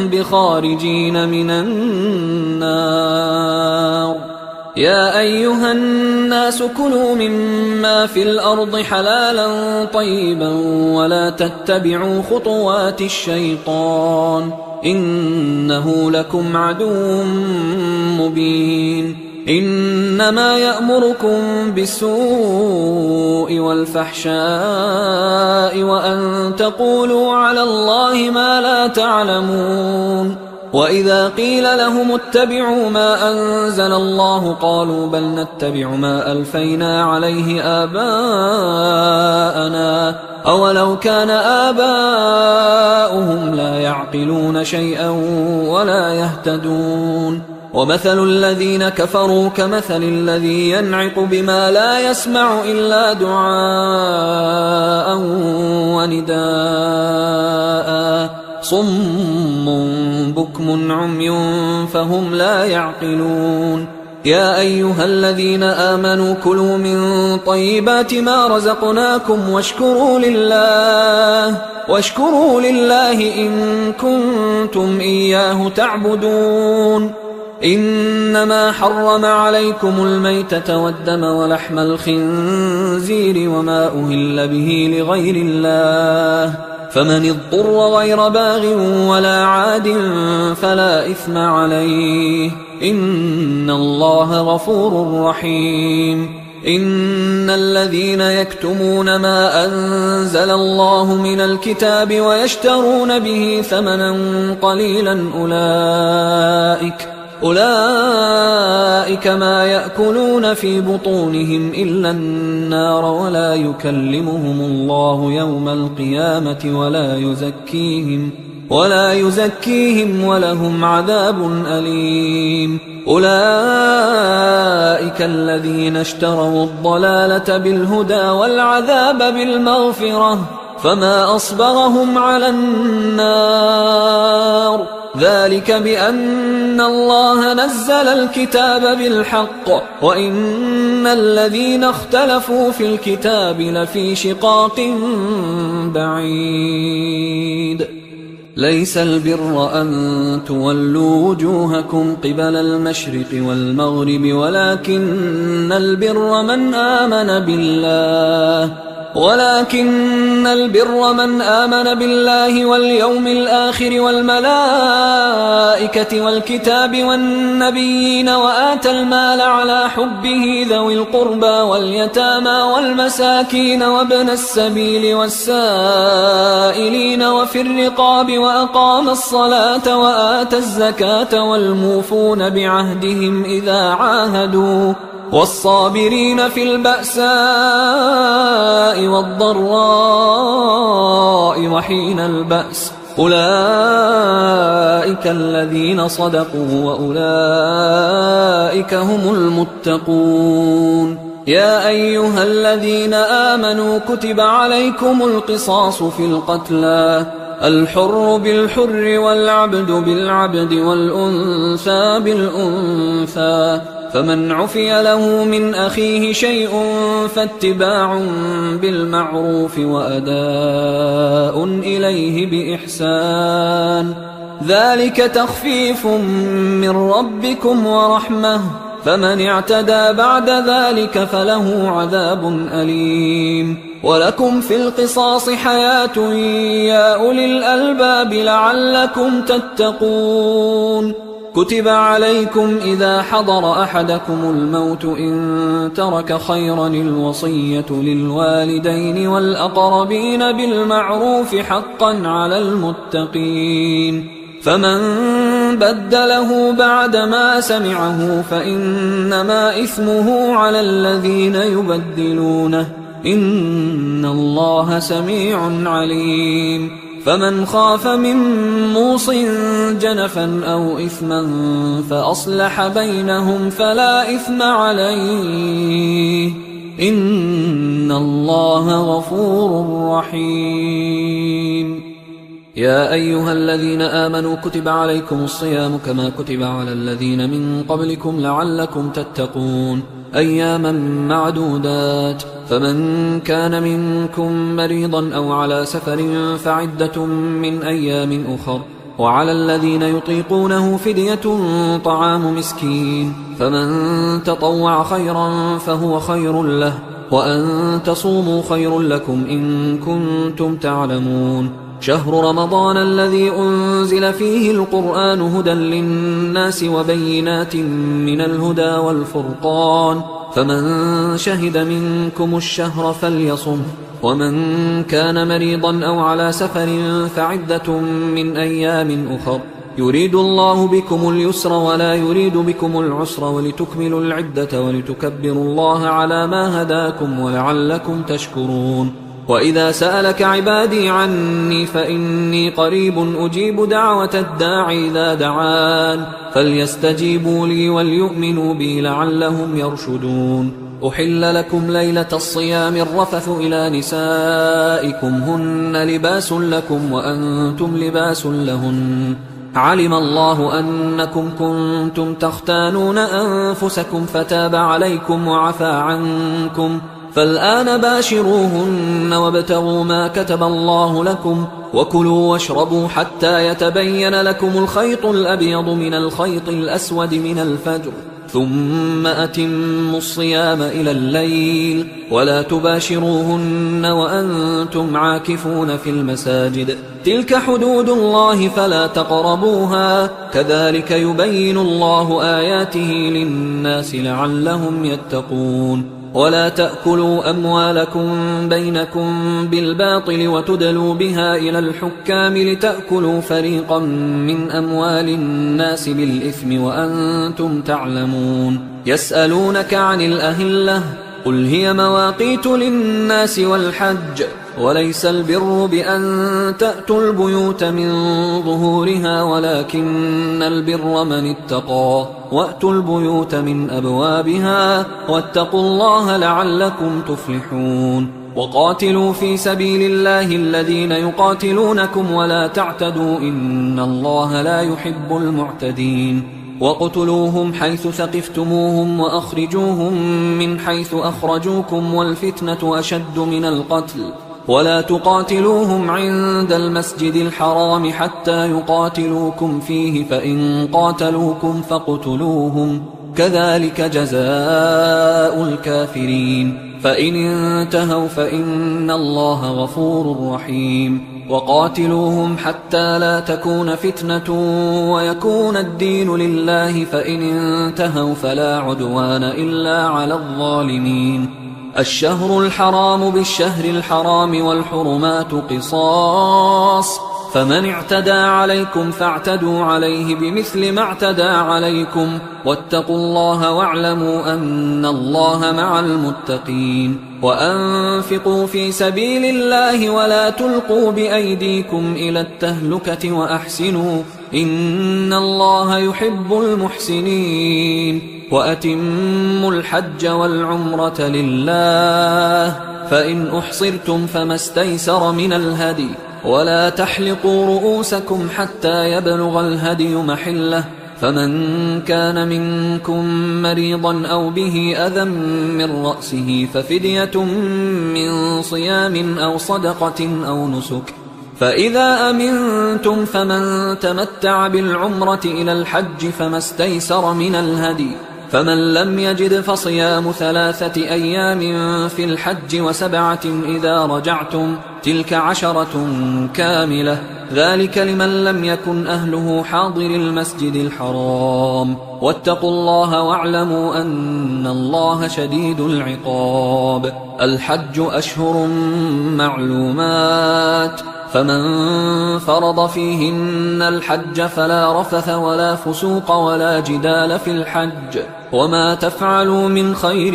بخارجين من النار يا أيها الناس كلوا مما في الأرض حلالا طيبا ولا تتبعوا خطوات الشيطان إنه لكم عدو مبين إنما يأمركم بالسوء والفحشاء وأن تقولوا على الله ما لا تعلمون وإذا قيل لهم اتبعوا ما أنزل الله قالوا بل نتبع ما ألفينا عليه آباءنا أولو كان آباؤهم لا يعقلون شيئا ولا يهتدون ومثل الذين كفروا كمثل الذي ينعق بما لا يسمع إلا دعاء ونداء صم بكم عمي فهم لا يعقلون يا أيها الذين آمنوا كلوا من طيبات ما رزقناكم واشكروا لله إن كنتم إياه تعبدون إنما حرم عليكم الميتة والدم ولحم الخنزير وما أهل به لغير الله فمن اضطر غير باغ ولا عاد فلا إثم عليه إن الله غفور رحيم إن الذين يكتمون ما أنزل الله من الكتاب ويشترون به ثمنا قليلا أولئك ما يأكلون في بطونهم إلا النار ولا يكلمهم الله يوم القيامة ولا يزكيهم ولهم عذاب أليم أولئك الذين اشتروا الضلالة بالهدى والعذاب بالمغفرة فما أصبرهم على النار ذلك بأن الله نزل الكتاب بالحق وإن الذين اختلفوا في الكتاب لفي شقاق بعيد ليس البر أن تولوا وجوهكم قبل المشرق والمغرب ولكن البر من آمن بالله واليوم الآخر والملائكة والكتاب والنبيين وآتى المال على حبه ذوي القربى واليتامى والمساكين وابن السبيل والسائلين وفي الرقاب وأقام الصلاة وآتى الزكاة والموفون بعهدهم إذا عاهدوا والصابرين في البأساء والضراء وحين البأس أولئك الذين صدقوا وأولئك هم المتقون يا أيها الذين آمنوا كتب عليكم القصاص في القتلى الحر بالحر والعبد بالعبد والأنثى بالأنثى فمن عفي له من أخيه شيء فاتباع بالمعروف وأداء إليه بإحسان ذلك تخفيف من ربكم ورحمة فمن اعتدى بعد ذلك فله عذاب أليم ولكم في القصاص حياة يا أولي الألباب لعلكم تتقون كتب عليكم إذا حضر أحدكم الموت إن ترك خيرا الوصية للوالدين والأقربين بالمعروف حقا على المتقين فمن بدله بعدما سمعه فإنما إثمه على الذين يبدلونه إن الله سميع عليم فمن خاف من موص جنفا أو إثما فأصلح بينهم فلا إثم عليه إن الله غفور رحيم. يا أيها الذين آمنوا كتب عليكم الصيام كما كتب على الذين من قبلكم لعلكم تتقون أياما معدودات، فمن كان منكم مريضا أو على سفر فعدة من أيام أخر، وعلى الذين يطيقونه فدية طعام مسكين، فمن تطوع خيرا فهو خير له، وأن تصوموا خير لكم إن كنتم تعلمون. شهر رمضان الذي أنزل فيه القرآن هدى للناس وبينات من الهدى والفرقان، فمن شهد منكم الشهر فليصم، ومن كان مريضا أو على سفر فعدة من أيام أخر، يريد الله بكم اليسر ولا يريد بكم العسر ولتكملوا العدة ولتكبروا الله على ما هداكم ولعلكم تشكرون. وإذا سألك عبادي عني فإني قريب أجيب دعوة الداعي إذا دعان، فليستجيبوا لي وليؤمنوا بي لعلهم يرشدون. أحل لكم ليلة الصيام الرفث إلى نسائكم هن لباس لكم وأنتم لباس لهن، علم الله أنكم كنتم تختانون أنفسكم فتاب عليكم وعفى عنكم، فالآن باشروهن وابتغوا ما كتب الله لكم، وكلوا واشربوا حتى يتبين لكم الخيط الأبيض من الخيط الأسود من الفجر، ثم أتموا الصيام إلى الليل، ولا تباشروهن وأنتم عاكفون في المساجد، تلك حدود الله فلا تقربوها، كذلك يبين الله آياته للناس لعلهم يتقون. ولا تأكلوا أموالكم بينكم بالباطل وتدلوا بها إلى الحكام لتأكلوا فريقا من أموال الناس بالإثم وأنتم تعلمون. يسألونك عن الأهلة قل هي مواقيت للناس والحج، وليس البر بأن تأتوا البيوت من ظهورها ولكن البر من اتقى، وأتوا البيوت من أبوابها واتقوا الله لعلكم تفلحون. وقاتلوا في سبيل الله الذين يقاتلونكم ولا تعتدوا إن الله لا يحب المعتدين. وقتلوهم حيث ثقفتموهم وأخرجوهم من حيث أخرجوكم والفتنة أشد من القتل، ولا تقاتلوهم عند المسجد الحرام حتى يقاتلوكم فيه، فإن قاتلوكم فاقتلوهم، كذلك جزاء الكافرين، فإن انتهوا فإن الله غفور رحيم. وقاتلوهم حتى لا تكون فتنة ويكون الدين لله، فإن انتهوا فلا عدوان إلا على الظالمين. الشهر الحرام بالشهر الحرام والحرمات قصاص، فمن اعتدى عليكم فاعتدوا عليه بمثل ما اعتدى عليكم، واتقوا الله واعلموا أن الله مع المتقين. وأنفقوا في سبيل الله ولا تلقوا بأيديكم إلى التهلكة وأحسنوا إن الله يحب المحسنين. وأتموا الحج والعمرة لله، فإن أحصرتم فما استيسر من الهدي، ولا تحلقوا رؤوسكم حتى يبلغ الهدي محله، فمن كان منكم مريضا أو به أذى من رأسه ففدية من صيام أو صدقة أو نسك، فإذا أمنتم فمن تمتع بالعمرة إلى الحج فما استيسر من الهدي، فمن لم يجد فصيام 3 أيام في الحج و7 إذا رجعتم، تلك 10 كاملة، ذلك لمن لم يكن أهله حاضر المسجد الحرام. واتقوا الله واعلموا أن الله شديد العقاب. الحج أشهر معلومات، فمن فرض فيهن الحج فلا رفث ولا فسوق ولا جدال في الحج وما تفعلوا من خير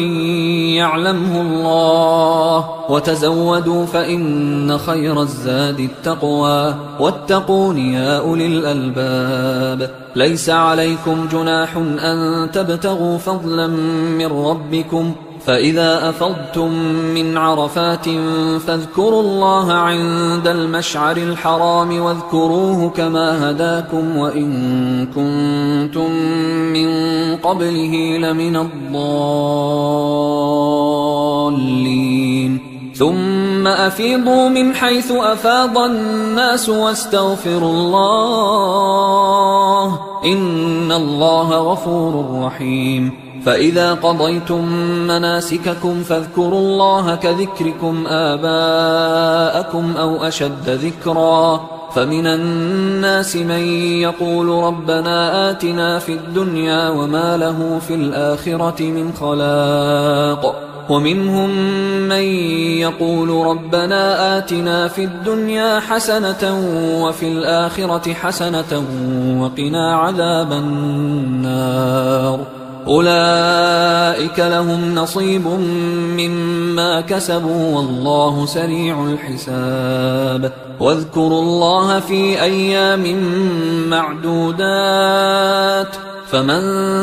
يعلمه الله وتزودوا فإن خير الزاد التقوى واتقون يا أولي الألباب ليس عليكم جناح أن تبتغوا فضلا من ربكم فإذا أفضتم من عرفات فاذكروا الله عند المشعر الحرام واذكروه كما هداكم وإن كنتم من قبله لمن الضالين ثم أفيضوا من حيث أفاض الناس واستغفروا الله إن الله غفور رحيم فإذا قضيتم مناسككم فاذكروا الله كذكركم آباءكم أو أشد ذكرا فمن الناس من يقول ربنا آتنا في الدنيا وما له في الآخرة من خلاق ومنهم من يقول ربنا آتنا في الدنيا حسنة وفي الآخرة حسنة وقنا عذاب النار أولئك لهم نصيب مما كسبوا والله سريع الحساب واذكروا الله في أيام معدودات فمن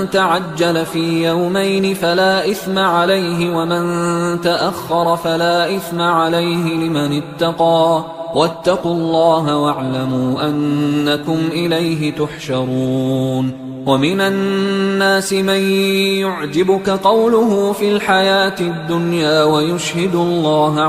تعجل في يومين فلا إثم عليه ومن تأخر فلا إثم عليه لمن اتقى واتقوا الله واعلموا أنكم إليه تحشرون ومن الناس من يعجبك قوله في الحياة الدنيا ويشهد الله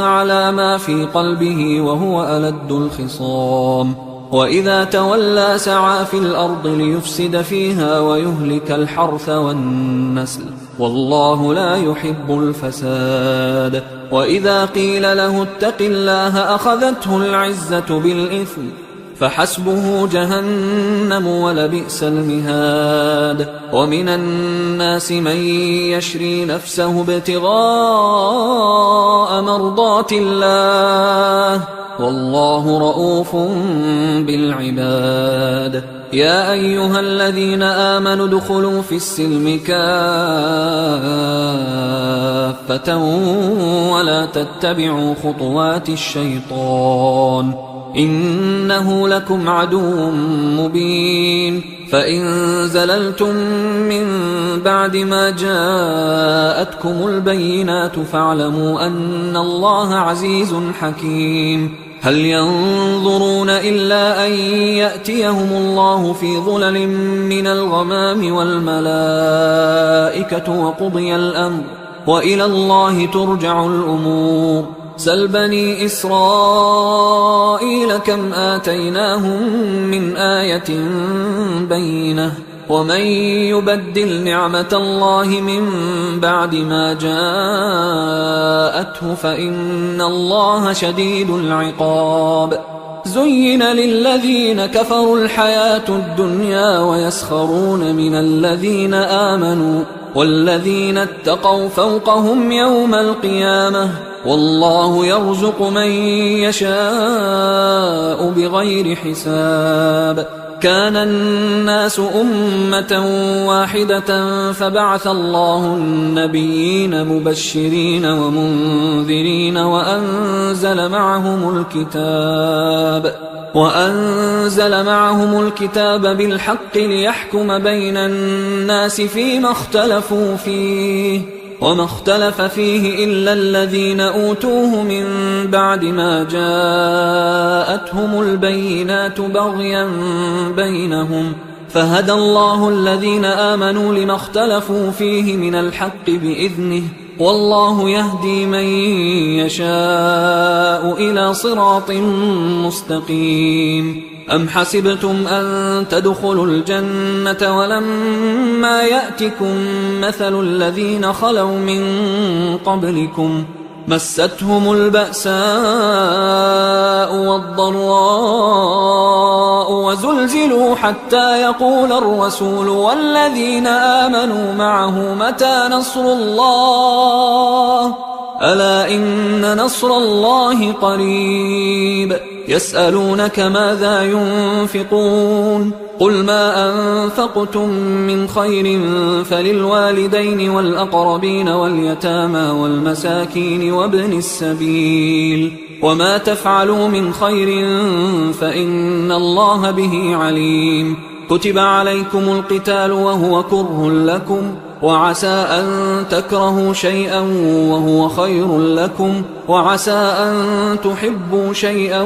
على ما في قلبه وهو ألد الخصام وإذا تولى سعى في الأرض ليفسد فيها ويهلك الحرث والنسل والله لا يحب الفساد وإذا قيل له اتق الله أخذته العزة بالإثم فحسبه جهنم ولبئس المهاد ومن الناس من يشري نفسه ابتغاء مرضات الله والله رؤوف بالعباد يا أيها الذين آمنوا ادخلوا في السلم كافة ولا تتبعوا خطوات الشيطان إنه لكم عدو مبين فإن زللتم من بعد ما جاءتكم البينات فاعلموا أن الله عزيز حكيم هل ينظرون إلا أن يأتيهم الله في ظلل من الغمام والملائكة وقضي الأمر وإلى الله ترجع الأمور سل بني إسرائيل كم آتيناهم من آية بينة ومن يبدل نعمة الله من بعد ما جاءته فإن الله شديد العقاب زين للذين كفروا الحياة الدنيا ويسخرون من الذين آمنوا والذين اتقوا فوقهم يوم القيامة والله يرزق من يشاء بغير حساب كان الناس أمة واحدة فبعث الله النبيين مبشرين ومنذرين وأنزل معهم الكتاب بالحق ليحكم بين الناس فيما اختلفوا فيه وما اختلف فيه إلا الذين أوتوه من بعد ما جاءتهم البينات بغيا بينهم فهدى الله الذين آمنوا لما اختلفوا فيه من الحق بإذنه والله يهدي من يشاء إلى صراط مستقيم أم حسبتم أن تدخلوا الجنة ولما يأتكم مثل الذين خلوا من قبلكم مستهم البأساء والضراء وزلزلوا حتى يقول الرسول والذين آمنوا معه متى نصر الله ألا إن نصر الله قريب يسألونك ماذا ينفقون قل ما أنفقتم من خير فللوالدين والأقربين واليتامى والمساكين وابن السبيل وما تفعلوا من خير فإن الله به عليم كتب عليكم القتال وهو كره لكم وعسى أن تكرهوا شيئا وهو خير لكم وعسى أن تحبوا شيئا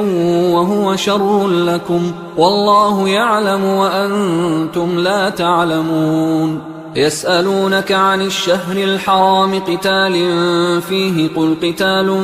وهو شر لكم والله يعلم وأنتم لا تعلمون يسألونك عن الشهر الحرام قتال فيه قل قتال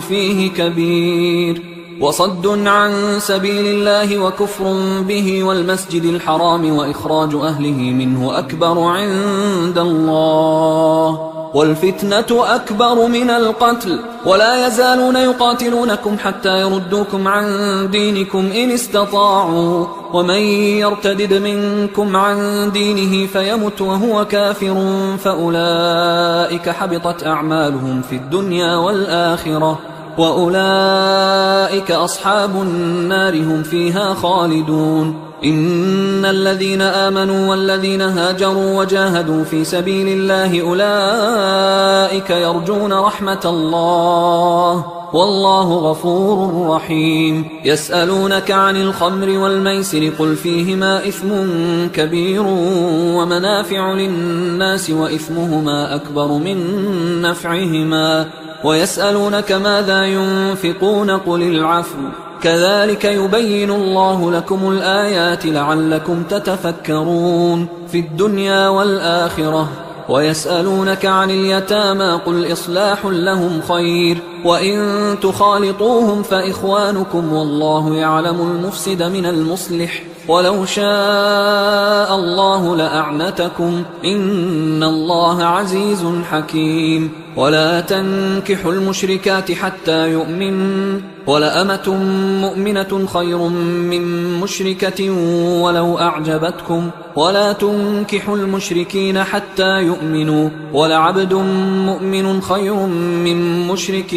فيه كبير وصد عن سبيل الله وكفر به والمسجد الحرام وإخراج أهله منه أكبر عند الله والفتنة أكبر من القتل ولا يزالون يقاتلونكم حتى يردوكم عن دينكم إن استطاعوا ومن يرتدد منكم عن دينه فيمت وهو كافر فأولئك حبطت أعمالهم في الدنيا والآخرة وأولئك أصحاب النار هم فيها خالدون إن الذين آمنوا والذين هاجروا وجاهدوا في سبيل الله أولئك يرجون رحمة الله والله غفور رحيم يسألونك عن الخمر والميسر قل فيهما إثم كبير ومنافع للناس وإثمهما أكبر من نفعهما ويسألونك ماذا ينفقون قل العفو كذلك يبين الله لكم الآيات لعلكم تتفكرون في الدنيا والآخرة ويسألونك عن اليتامى قل إصلاح لهم خير وإن تخالطوهم فإخوانكم والله يعلم المفسد من المصلح ولو شاء الله لأعنتكم إن الله عزيز حكيم ولا تنكحوا المشركات حتى يؤمنوا ولأمة مؤمنة خير من مشركة ولو أعجبتكم ولا تنكحوا المشركين حتى يؤمنوا ولعبد مؤمن خير من مشرك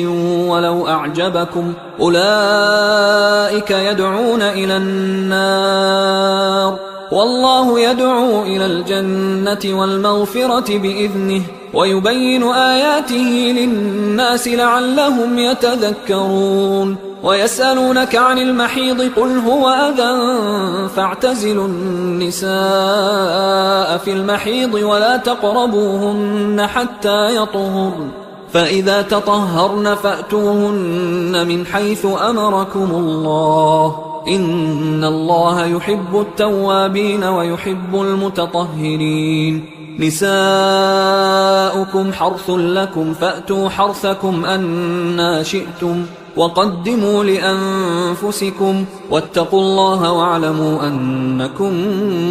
ولو أعجبكم أولئك يدعون إلى النار والله يدعو إلى الجنة والمغفرة بإذنه ويبين آياته للناس لعلهم يتذكرون ويسألونك عن المحيض قل هو أذى فاعتزلوا النساء في المحيض ولا تقربوهن حتى يطهرن فإذا تطهرن فأتوهن من حيث أمركم الله إن الله يحب التوابين ويحب المتطهرين نساؤكم حرث لكم فأتوا حرثكم أنى شئتم وقدموا لأنفسكم واتقوا الله واعلموا أنكم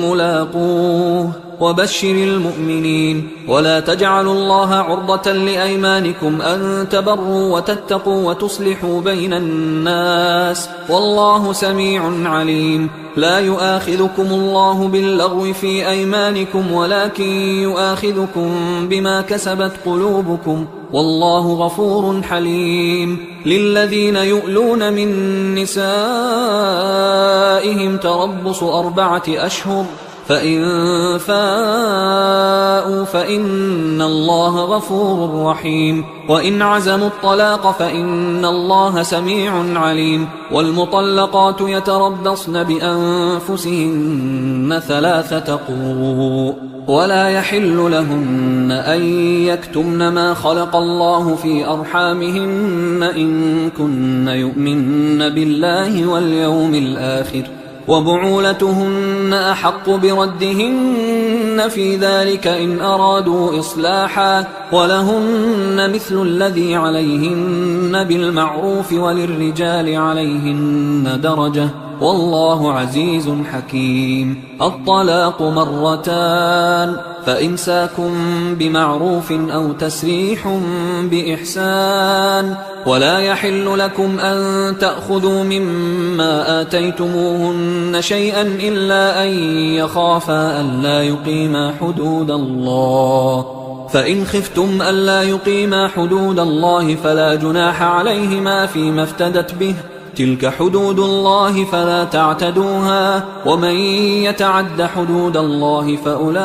ملاقوه وبشر المؤمنين ولا تجعلوا الله عرضة لأيمانكم أن تبروا وتتقوا وتصلحوا بين الناس والله سميع عليم لا يؤاخذكم الله باللغو في أيمانكم ولكن يؤاخذكم بما كسبت قلوبكم والله غفور حليم للذين يؤلون من نسائهم تربص 4 أشهر فإن فاءوا فإن الله غفور رحيم وإن عزموا الطلاق فإن الله سميع عليم والمطلقات يتربصن بأنفسهن 3 قروء ولا يحل لهن أن يكتمن ما خلق الله في أرحامهن إن كن يؤمن بالله واليوم الآخر وبعولتهن أحق بردهن في ذلك إن أرادوا إصلاحا ولهن مثل الذي عليهن بالمعروف وللرجال عليهن درجة والله عزيز حكيم الطلاق 2 فإمساك بمعروف أو تسريح بإحسان ولا يحل لكم أن تأخذوا مما آتيتموهن شيئا إلا أن يخافا ألا يقيما حدود الله فإن خفتم ألا يقيما حدود الله فلا جناح عليهما فيما افتدت به، تلك حدود الله فلا تعتدوها، ومن يتعد حدود الله فأولئك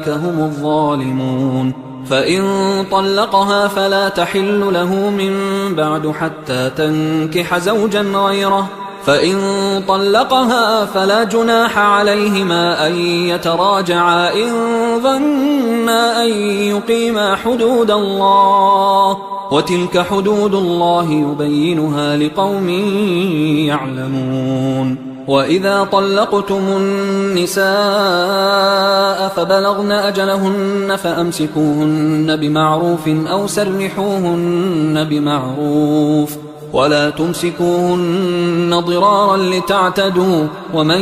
هم الظالمون. فإن طلقها فلا تحل له من بعد حتى تنكح زوجا غيره، فإن طلقها فلا جناح عليهما أن يتراجعا إن ظنا أن يقيما حدود الله، وتلك حدود الله يبينها لقوم يعلمون. وإذا طلقتم النساء فبلغن أجلهن فأمسكوهن بمعروف أو سرحوهن بمعروف، ولا تمسكوهن ضرارا لتعتدوا، ومن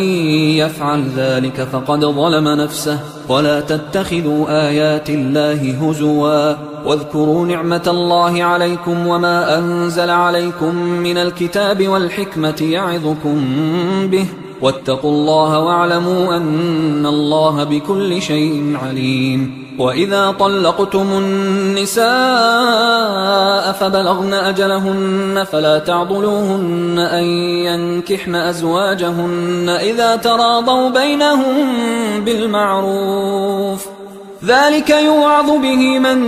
يفعل ذلك فقد ظلم نفسه. ولا تتخذوا آيات الله هزوا، واذكروا نعمة الله عليكم وما أنزل عليكم من الكتاب والحكمة يعظكم به، واتقوا الله واعلموا أن الله بكل شيء عليم. وإذا طلقتم النساء فبلغن أجلهن فلا تعضلوهن أن ينكحن أزواجهن إذا تراضوا بينهم بالمعروف، ذلك يوعظ به من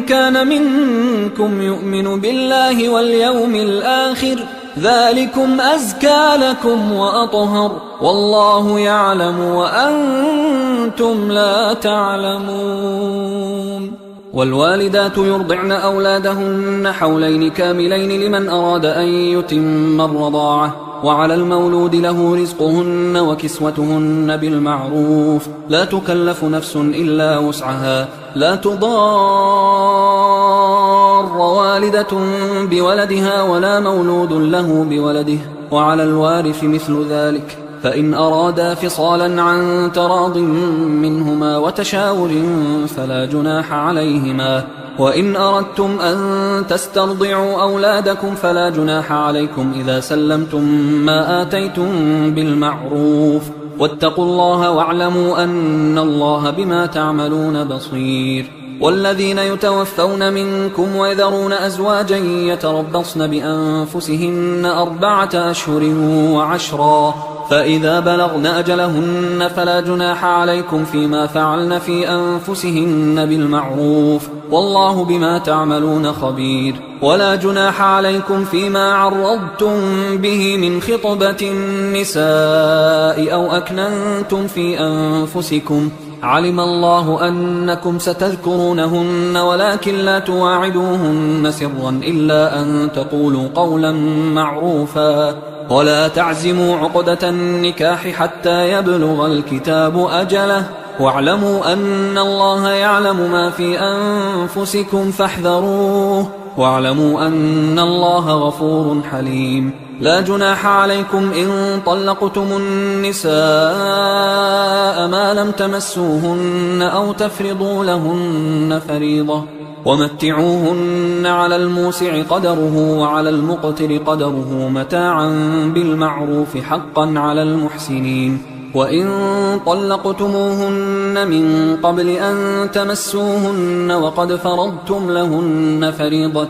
كان منكم يؤمن بالله واليوم الآخر، ذلكم أزكى لكم وأطهر، والله يعلم وأنتم لا تعلمون. والوالدات يرضعن أولادهن حولين كاملين لمن أراد أن يتم الرضاعة، وعلى المولود له رزقهن وكسوتهن بالمعروف، لا تكلف نفس إلا وسعها، لا تضار والدة بولدها ولا مولود له بولده، وعلى الوارث مثل ذلك، فإن أرادا فصالا عن تراض منهما وتشاور فلا جناح عليهما. وإن أردتم أن تسترضعوا أولادكم فلا جناح عليكم إذا سلمتم ما آتيتم بالمعروف، واتقوا الله واعلموا أن الله بما تعملون بصير. والذين يتوفون منكم ويذرون أزواجا يتربصن بأنفسهن 4 أشهر و10، فإذا بلغن أجلهن فلا جناح عليكم فيما فعلن في أنفسهن بالمعروف، والله بما تعملون خبير. ولا جناح عليكم فيما عرضتم به من خطبة النساء أو أكننتم في أنفسكم، علم الله أنكم ستذكرونهن ولكن لا تواعدوهن سرا إلا أن تقولوا قولا معروفا، ولا تعزموا عقدة النكاح حتى يبلغ الكتاب أجله، واعلموا أن الله يعلم ما في أنفسكم فاحذروه، واعلموا أن الله غفور حليم. لا جناح عليكم إن طلقتم النساء ما لم تمسوهن أو تفرضوا لهن فريضة، ومتعوهن على الموسع قدره وعلى المقتر قدره متاعا بالمعروف حقا على المحسنين. وإن طلقتموهن من قبل أن تمسوهن وقد فرضتم لهن فريضة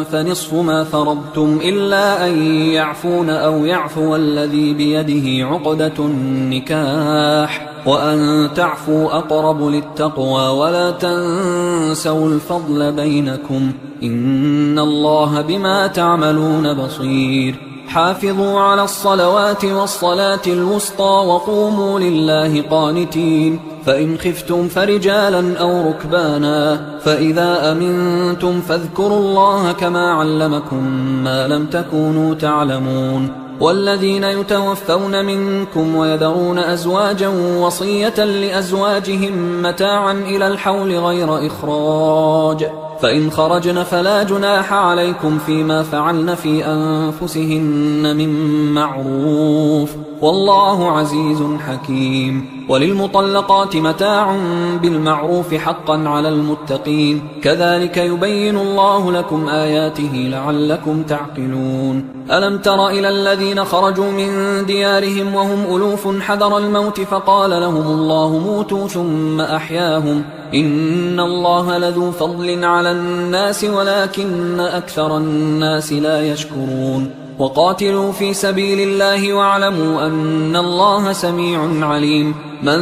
فنصف ما فرضتم إلا أن يعفون أو يعفو الذي بيده عقدة النكاح، وأن تعفوا أقرب للتقوى، ولا تنسوا الفضل بينكم، إن الله بما تعملون بصير. حافظوا على الصلوات والصلاة الوسطى وقوموا لله قانتين، فإن خفتم فرجالا أو ركبانا، فإذا أمنتم فاذكروا الله كما علمكم ما لم تكونوا تعلمون. والذين يتوفون منكم ويذرون أزواجا وصية لأزواجهم متاعا إلى الحول غير إخراج، فإن خرجن فلا جناح عليكم فيما فعلن في أنفسهن من معروف، والله عزيز حكيم. وللمطلقات متاع بالمعروف حقا على المتقين كذلك يبين الله لكم آياته لعلكم تعقلون ألم تر إلى الذين خرجوا من ديارهم وهم ألوف حذر الموت فقال لهم الله موتوا ثم أحياهم إن الله لذو فضل على الناس ولكن أكثر الناس لا يشكرون وقاتلوا في سبيل الله واعلموا أن الله سميع عليم من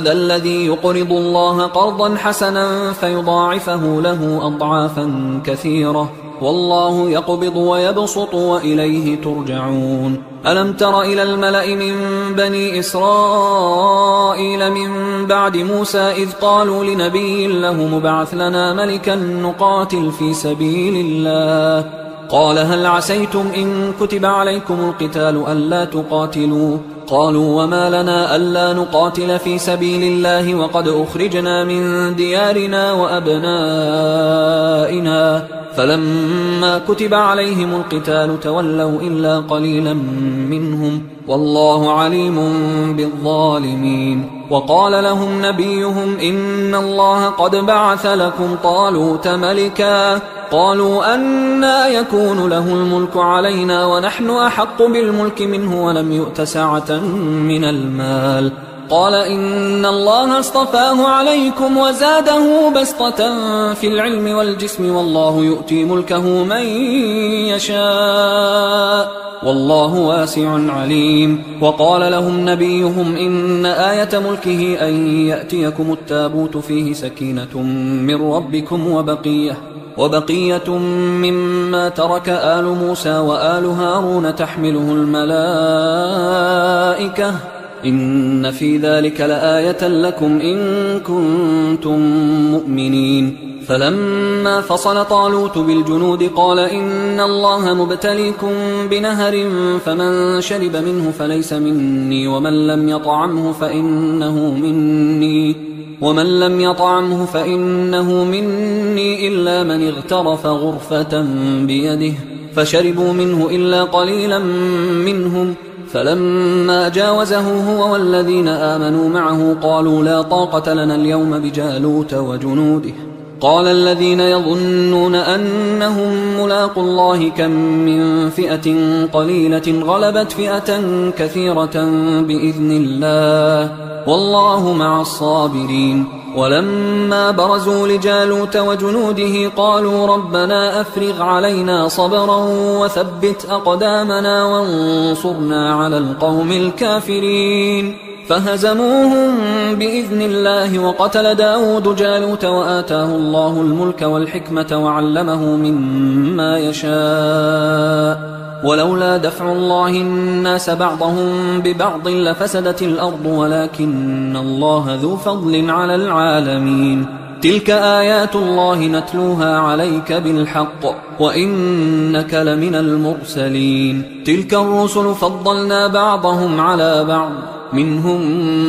ذا الذي يقرض الله قرضا حسنا فيضاعفه له أضعافا كثيرة والله يقبض ويبسط وإليه ترجعون ألم تر إلى الملأ من بني إسرائيل من بعد موسى إذ قالوا لنبي له مبعث لنا ملكا نقاتل في سبيل الله قال هل عسيتم إن كتب عليكم القتال ألا تقاتلوا قالوا وما لنا ألا نقاتل في سبيل الله وقد أخرجنا من ديارنا وأبنائنا فلما كتب عليهم القتال تولوا إلا قليلا منهم والله عليم بالظالمين وقال لهم نبيهم إن الله قد بعث لكم طالوت ملكا قالوا أنى يكون له الملك علينا ونحن أحق بالملك منه ولم يؤت سعة من المال قال إن الله اصطفاه عليكم وزاده بسطة في العلم والجسم والله يؤتي ملكه من يشاء والله واسع عليم وقال لهم نبيهم إن آية ملكه أن يأتيكم التابوت فيه سكينة من ربكم وبقية مما ترك آل موسى وآل هارون تحمله الملائكة إن في ذلك لآية لكم إن كنتم مؤمنين فلما فصل طالوت بالجنود قال إن الله مبتليكم بنهر فمن شرب منه فليس مني ومن لم يطعمه فإنه مني إلا من اغترف غرفة بيده فشربوا منه إلا قليلا منهم فلما جاوزه هو والذين آمنوا معه قالوا لا طاقة لنا اليوم بجالوت وجنوده قال الذين يظنون أنهم ملاقوا الله كم من فئة قليلة غلبت فئة كثيرة بإذن الله والله مع الصابرين ولما برزوا لجالوت وجنوده قالوا ربنا أفرغ علينا صبرا وثبت أقدامنا وانصرنا على القوم الكافرين فهزموهم بإذن الله وقتل داود جالوت وآتاه الله الملك والحكمة وعلمه مما يشاء ولولا دفع الله الناس بعضهم ببعض لفسدت الأرض ولكن الله ذو فضل على العالمين تلك آيات الله نتلوها عليك بالحق وإنك لمن المرسلين تلك الرسل فضلنا بعضهم على بعض منهم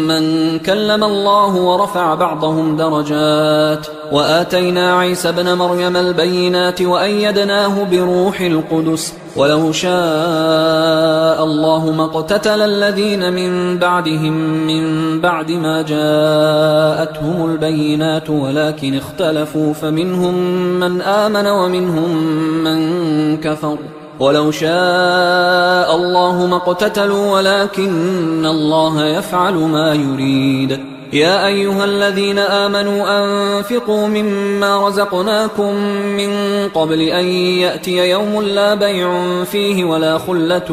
من كلم الله ورفع بعضهم درجات وآتينا عيسى ابن مريم البينات وأيدناه بروح القدس ولو شاء الله ما اقتتل الذين من بعدهم من بعد ما جاءتهم البينات ولكن اختلفوا فمنهم من آمن ومنهم من كفر ولو شاء الله ما اقتتلوا ولكن الله يفعل ما يريد يا أيها الذين آمنوا أنفقوا مما رزقناكم من قبل أن يأتي يوم لا بيع فيه ولا خلة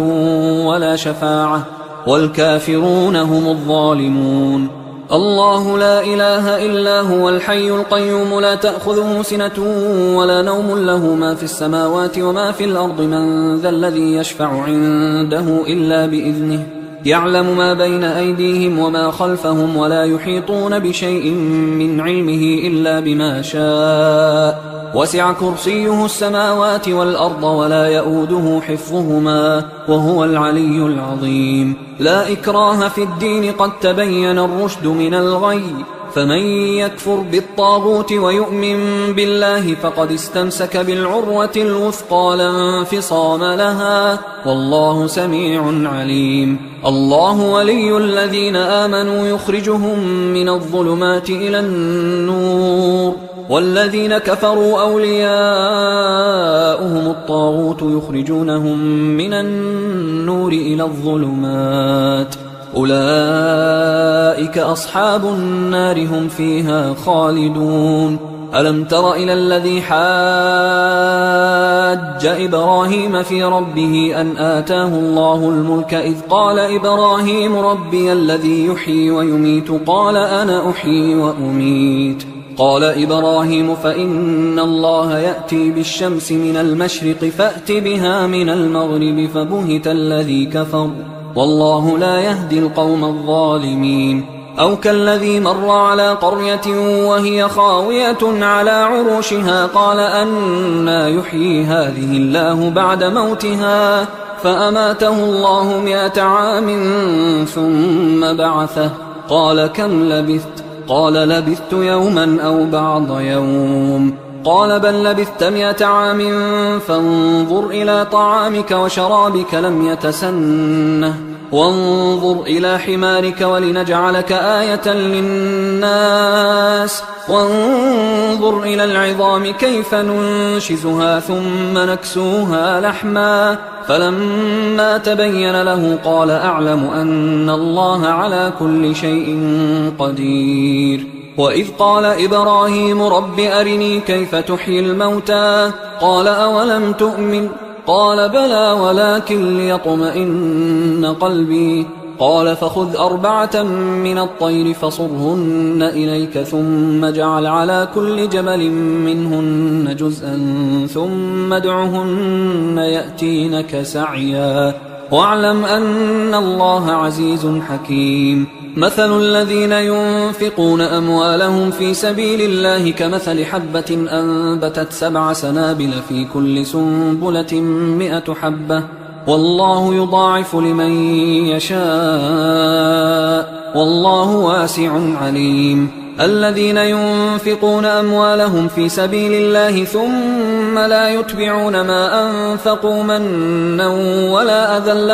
ولا شفاعة والكافرون هم الظالمون الله لا إله إلا هو الحي القيوم لا تأخذه سنة ولا نوم له ما في السماوات وما في الأرض من ذا الذي يشفع عنده إلا بإذنه يعلم ما بين أيديهم وما خلفهم ولا يحيطون بشيء من علمه إلا بما شاء وسع كرسيه السماوات والأرض ولا يؤوده حفظهما وهو العلي العظيم لا إكراه في الدين قد تبين الرشد من الغي فمن يكفر بالطاغوت ويؤمن بالله فقد استمسك بالعروة الوثقى لا انفصام لها، والله سميع عليم. الله ولي الذين آمنوا يخرجهم من الظلمات إلى النور، والذين كفروا أولياؤهم الطاغوت يخرجونهم من النور إلى الظلمات، أولئك أصحاب النار هم فيها خالدون. ألم تر إلى الذي حاج إبراهيم في ربه أن آتاه الله الملك إذ قال إبراهيم ربي الذي يحيي ويميت قال أنا أحيي وأميت. قال إبراهيم فإن الله يأتي بالشمس من المشرق فأت بها من المغرب فبهت الذي كفر والله لا يهدي القوم الظالمين. أو كالذي مر على قرية وهي خاوية على عروشها قال أنى يحيي هذه الله بعد موتها فأماته الله 100 عام ثم بعثه قال كم لبثت؟ قال لبثت يوما أو بعض يوم. قال بل لبثت 100 عام فانظر إلى طعامك وشرابك لم يتسنه وانظر إلى حمارك ولنجعلك آية للناس وانظر إلى العظام كيف ننشزها ثم نكسوها لحما فلما تبين له قال أعلم أن الله على كل شيء قدير. وإذ قال إبراهيم رب أرني كيف تحيي الموتى قال أولم تؤمن قال بلى ولكن ليطمئن قلبي قال فخذ 4 من الطير فصرهن إليك ثم اجعل على كل جبل منهن جزءا ثم ادعهن يأتينك سعيا واعلم أن الله عزيز حكيم. مثل الذين ينفقون أموالهم في سبيل الله كمثل حبة أنبتت 7 سنابل في كل سنبلة 100 حبة والله يضاعف لمن يشاء والله واسع عليم. الذين ينفقون أموالهم في سبيل الله ثم لا يتبعون ما أنفقوا منا ولا أذى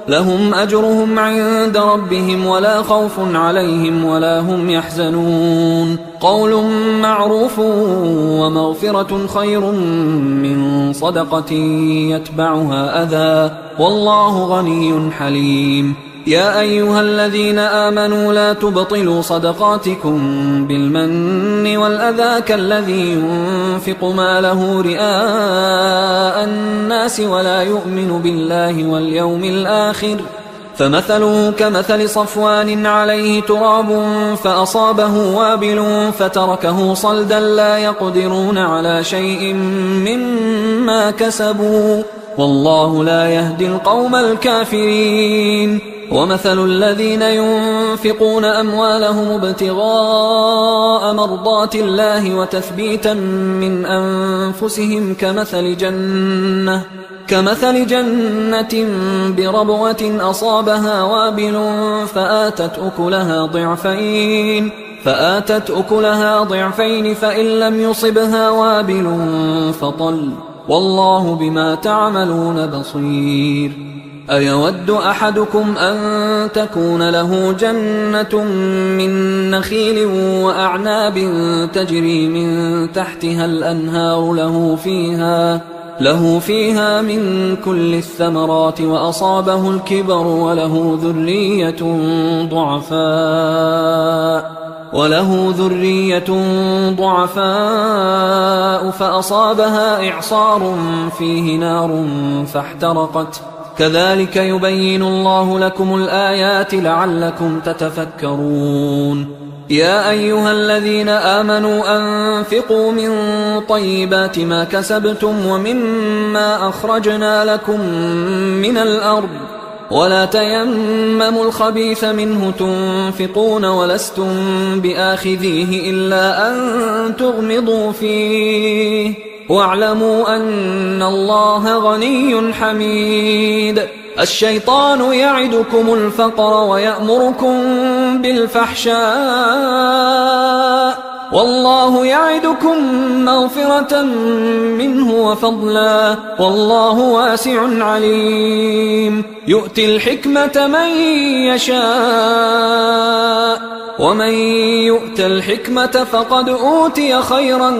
لهم أجرهم عند ربهم ولا خوف عليهم ولا هم يحزنون. قول معروف ومغفرة خير من صدقة يتبعها أذى والله غني حليم. يا أيها الذين آمنوا لا تبطلوا صدقاتكم بالمن والأذى كالذي ينفق ماله رئاء الناس ولا يؤمن بالله واليوم الآخر فمثله كمثل صفوان عليه تراب فأصابه وابل فتركه صلدا لا يقدرون على شيء مما كسبوا والله لا يهدي القوم الكافرين. ومثل الذين ينفقون أموالهم ابتغاء مرضات الله وتثبيتا من أنفسهم كمثل جنة بربوة أصابها وابل فآتت أكلها ضعفين فإن لم يصبها وابل فطل والله بما تعملون بصير. أيود أحدكم أن تكون له جنة من نخيل وأعناب تجري من تحتها الأنهار له فيها من كل الثمرات وأصابه الكبر وله ذرية ضعفاء فأصابها إعصار فيه نار فاحترقت كذلك يبين الله لكم الآيات لعلكم تتفكرون. يا أيها الذين آمنوا أنفقوا من طيبات ما كسبتم ومما أخرجنا لكم من الأرض ولا تيمموا الخبيث منه تنفقون ولستم بآخذيه إلا أن تغمضوا فيه واعلموا أن الله غني حميد. الشيطان يعدكم الفقر ويأمركم بالفحشاء والله يعدكم مغفرة منه وفضلا والله واسع عليم. يؤتي الحكمة من يشاء ومن يؤت الحكمة فقد أوتي خيرا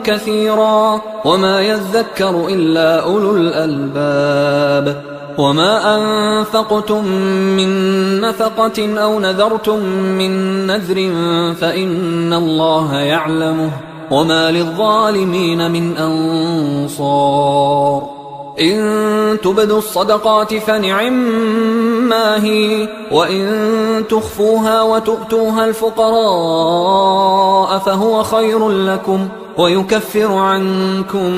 كثيرا وما يذكر إلا أولو الألباب. وما أنفقتم من نفقة أو نذرتم من نذر فإن الله يعلمه وما للظالمين من أنصار. إن تبدوا الصدقات فنعما هي وإن تخفوها وتؤتوها الفقراء فهو خير لكم ويكفر عنكم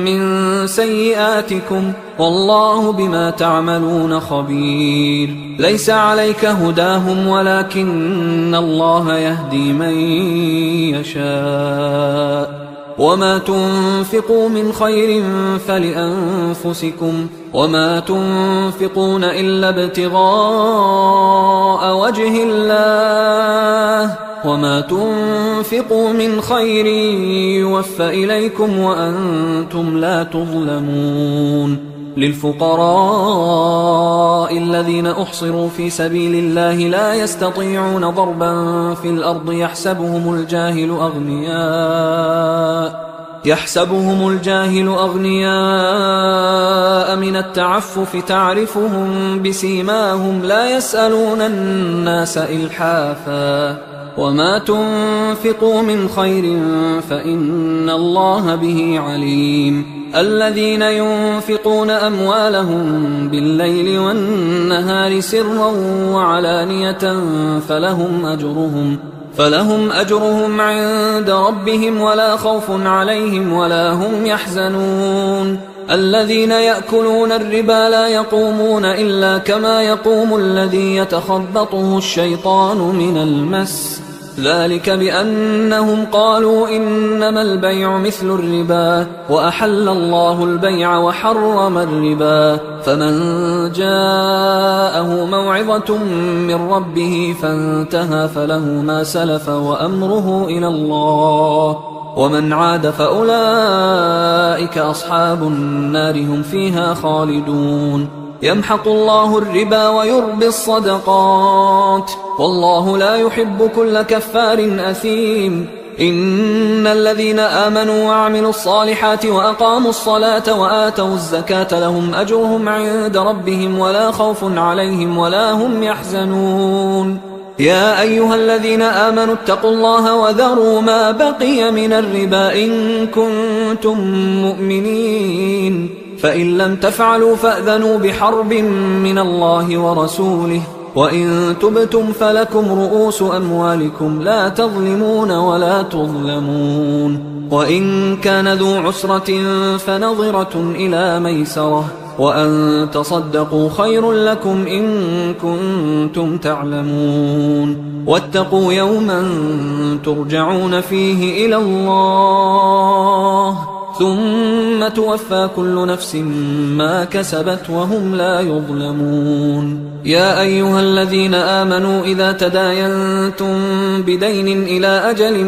من سيئاتكم والله بما تعملون خبير. ليس عليك هداهم ولكن الله يهدي من يشاء وما تنفقوا من خير فلأنفسكم وما تنفقون إلا ابتغاء وجه الله وما تنفقوا من خير يوفى إليكم وأنتم لا تظلمون. للفقراء الذين أحصروا في سبيل الله لا يستطيعون ضربا في الأرض يحسبهم الجاهل أغنياء من التعفف تعرفهم بسيماهم لا يسألون الناس إلحافا وما تنفقوا من خير فإن الله به عليم. الذين ينفقون أموالهم بالليل والنهار سرا وعلانية فلهم أجرهم عند ربهم ولا خوف عليهم ولا هم يحزنون. الذين يأكلون الربا لا يقومون إلا كما يقوم الذي يتخبطه الشيطان من المس ذلك بأنهم قالوا إنما البيع مثل الربا وأحل الله البيع وحرم الربا. فمن جاءه موعظة من ربه فانتهى فله ما سلف وأمره إلى الله ومن عاد فأولئك أصحاب النار هم فيها خالدون. يمحق الله الربا ويربي الصدقات والله لا يحب كل كفار أثيم. إن الذين آمنوا وعملوا الصالحات وأقاموا الصلاة وآتوا الزكاة لهم أجرهم عند ربهم ولا خوف عليهم ولا هم يحزنون. يا أيها الذين آمنوا اتقوا الله وذروا ما بقي من الربا إن كنتم مؤمنين فإن لم تفعلوا فأذنوا بحرب من الله ورسوله وإن تبتم فلكم رؤوس أموالكم لا تظلمون ولا تظلمون. وإن كان ذو عسرة فنظرة إلى ميسرة وأن تصدقوا خير لكم إن كنتم تعلمون. واتقوا يوما ترجعون فيه إلى الله ثم توفى كل نفس ما كسبت وهم لا يظلمون. يا أيها الذين آمنوا إذا تداينتم بدين إلى أجل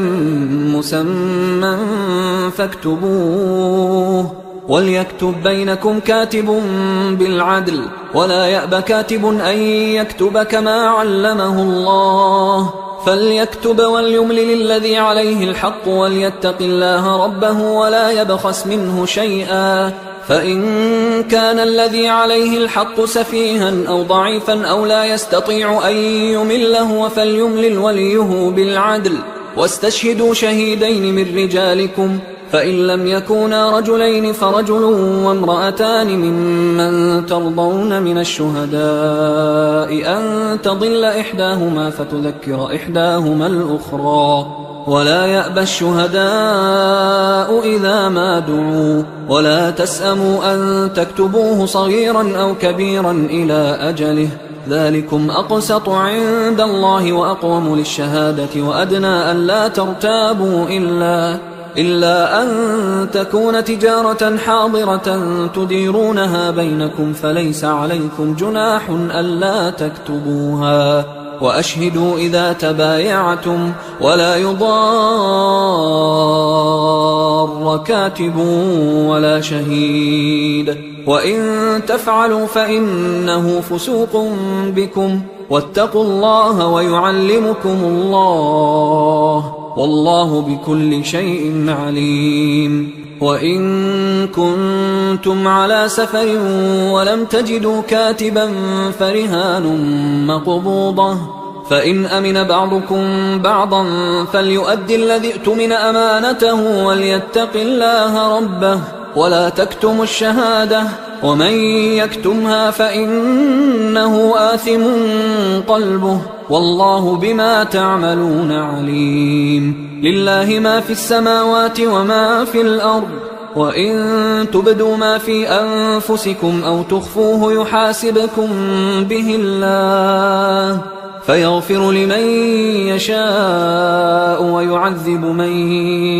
مسمى فاكتبوه وليكتب بينكم كاتب بالعدل ولا يأب كاتب أن يكتب كما علمه الله فليكتب وليملل الذي عليه الحق وليتق الله ربه ولا يبخس منه شيئا فإن كان الذي عليه الحق سفيها أو ضعيفا أو لا يستطيع أن يمله فليملل وليه بالعدل واستشهدوا شهيدين من رجالكم فإن لم يكونا رجلين فرجل وامرأتان ممن ترضون من الشهداء أن تضل إحداهما فتذكر إحداهما الأخرى ولا يأبى الشهداء إذا ما دعوا ولا تسأموا أن تكتبوه صغيرا أو كبيرا إلى أجله ذلكم أقسط عند الله وأقوم للشهادة وأدنى ألا ترتابوا إلا أن تكون تجارة حاضرة تديرونها بينكم فليس عليكم جناح ألا تكتبوها وأشهدوا إذا تبايعتم ولا يضار كاتب ولا شهيد وإن تفعلوا فإنه فسوق بكم واتقوا الله ويعلمكم الله والله بكل شيء عليم وإن كنتم على سفر ولم تجدوا كاتبا فرهان مقبوضة فإن أمن بعضكم بعضا فليؤدي الذي اؤتمن أمانته وليتق الله ربه ولا تكتموا الشهادة ومن يكتمها فإنه آثم قلبه والله بما تعملون عليم لله ما في السماوات وما في الأرض وإن تبدوا ما في أنفسكم أو تخفوه يحاسبكم به الله فيغفر لمن يشاء ويعذب من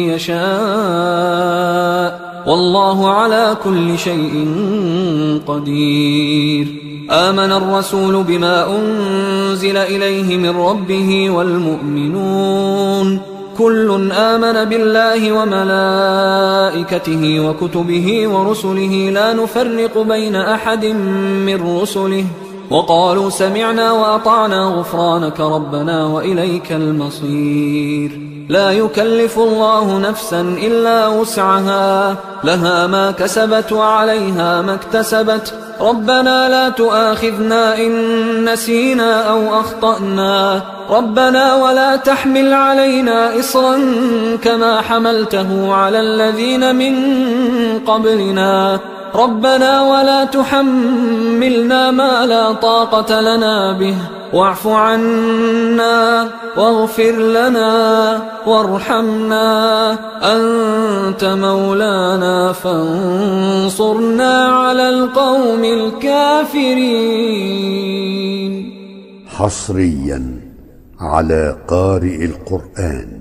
يشاء والله على كل شيء قدير آمن الرسول بما أنزل إليه من ربه والمؤمنون كل آمن بالله وملائكته وكتبه ورسله لا نفرق بين أحد من رسله وقالوا سمعنا وأطعنا غفرانك ربنا وإليك المصير لا يكلف الله نفسا إلا وسعها لها ما كسبت وعليها ما اكتسبت ربنا لا تؤاخذنا إن نسينا أو أخطأنا ربنا ولا تحمل علينا إصرا كما حملته على الذين من قبلنا ربنا ولا تحملنا ما لا طاقة لنا به واعف عنا واغفر لنا وارحمنا أنت مولانا فانصرنا على القوم الكافرين. حصريا على قارئ القرآن.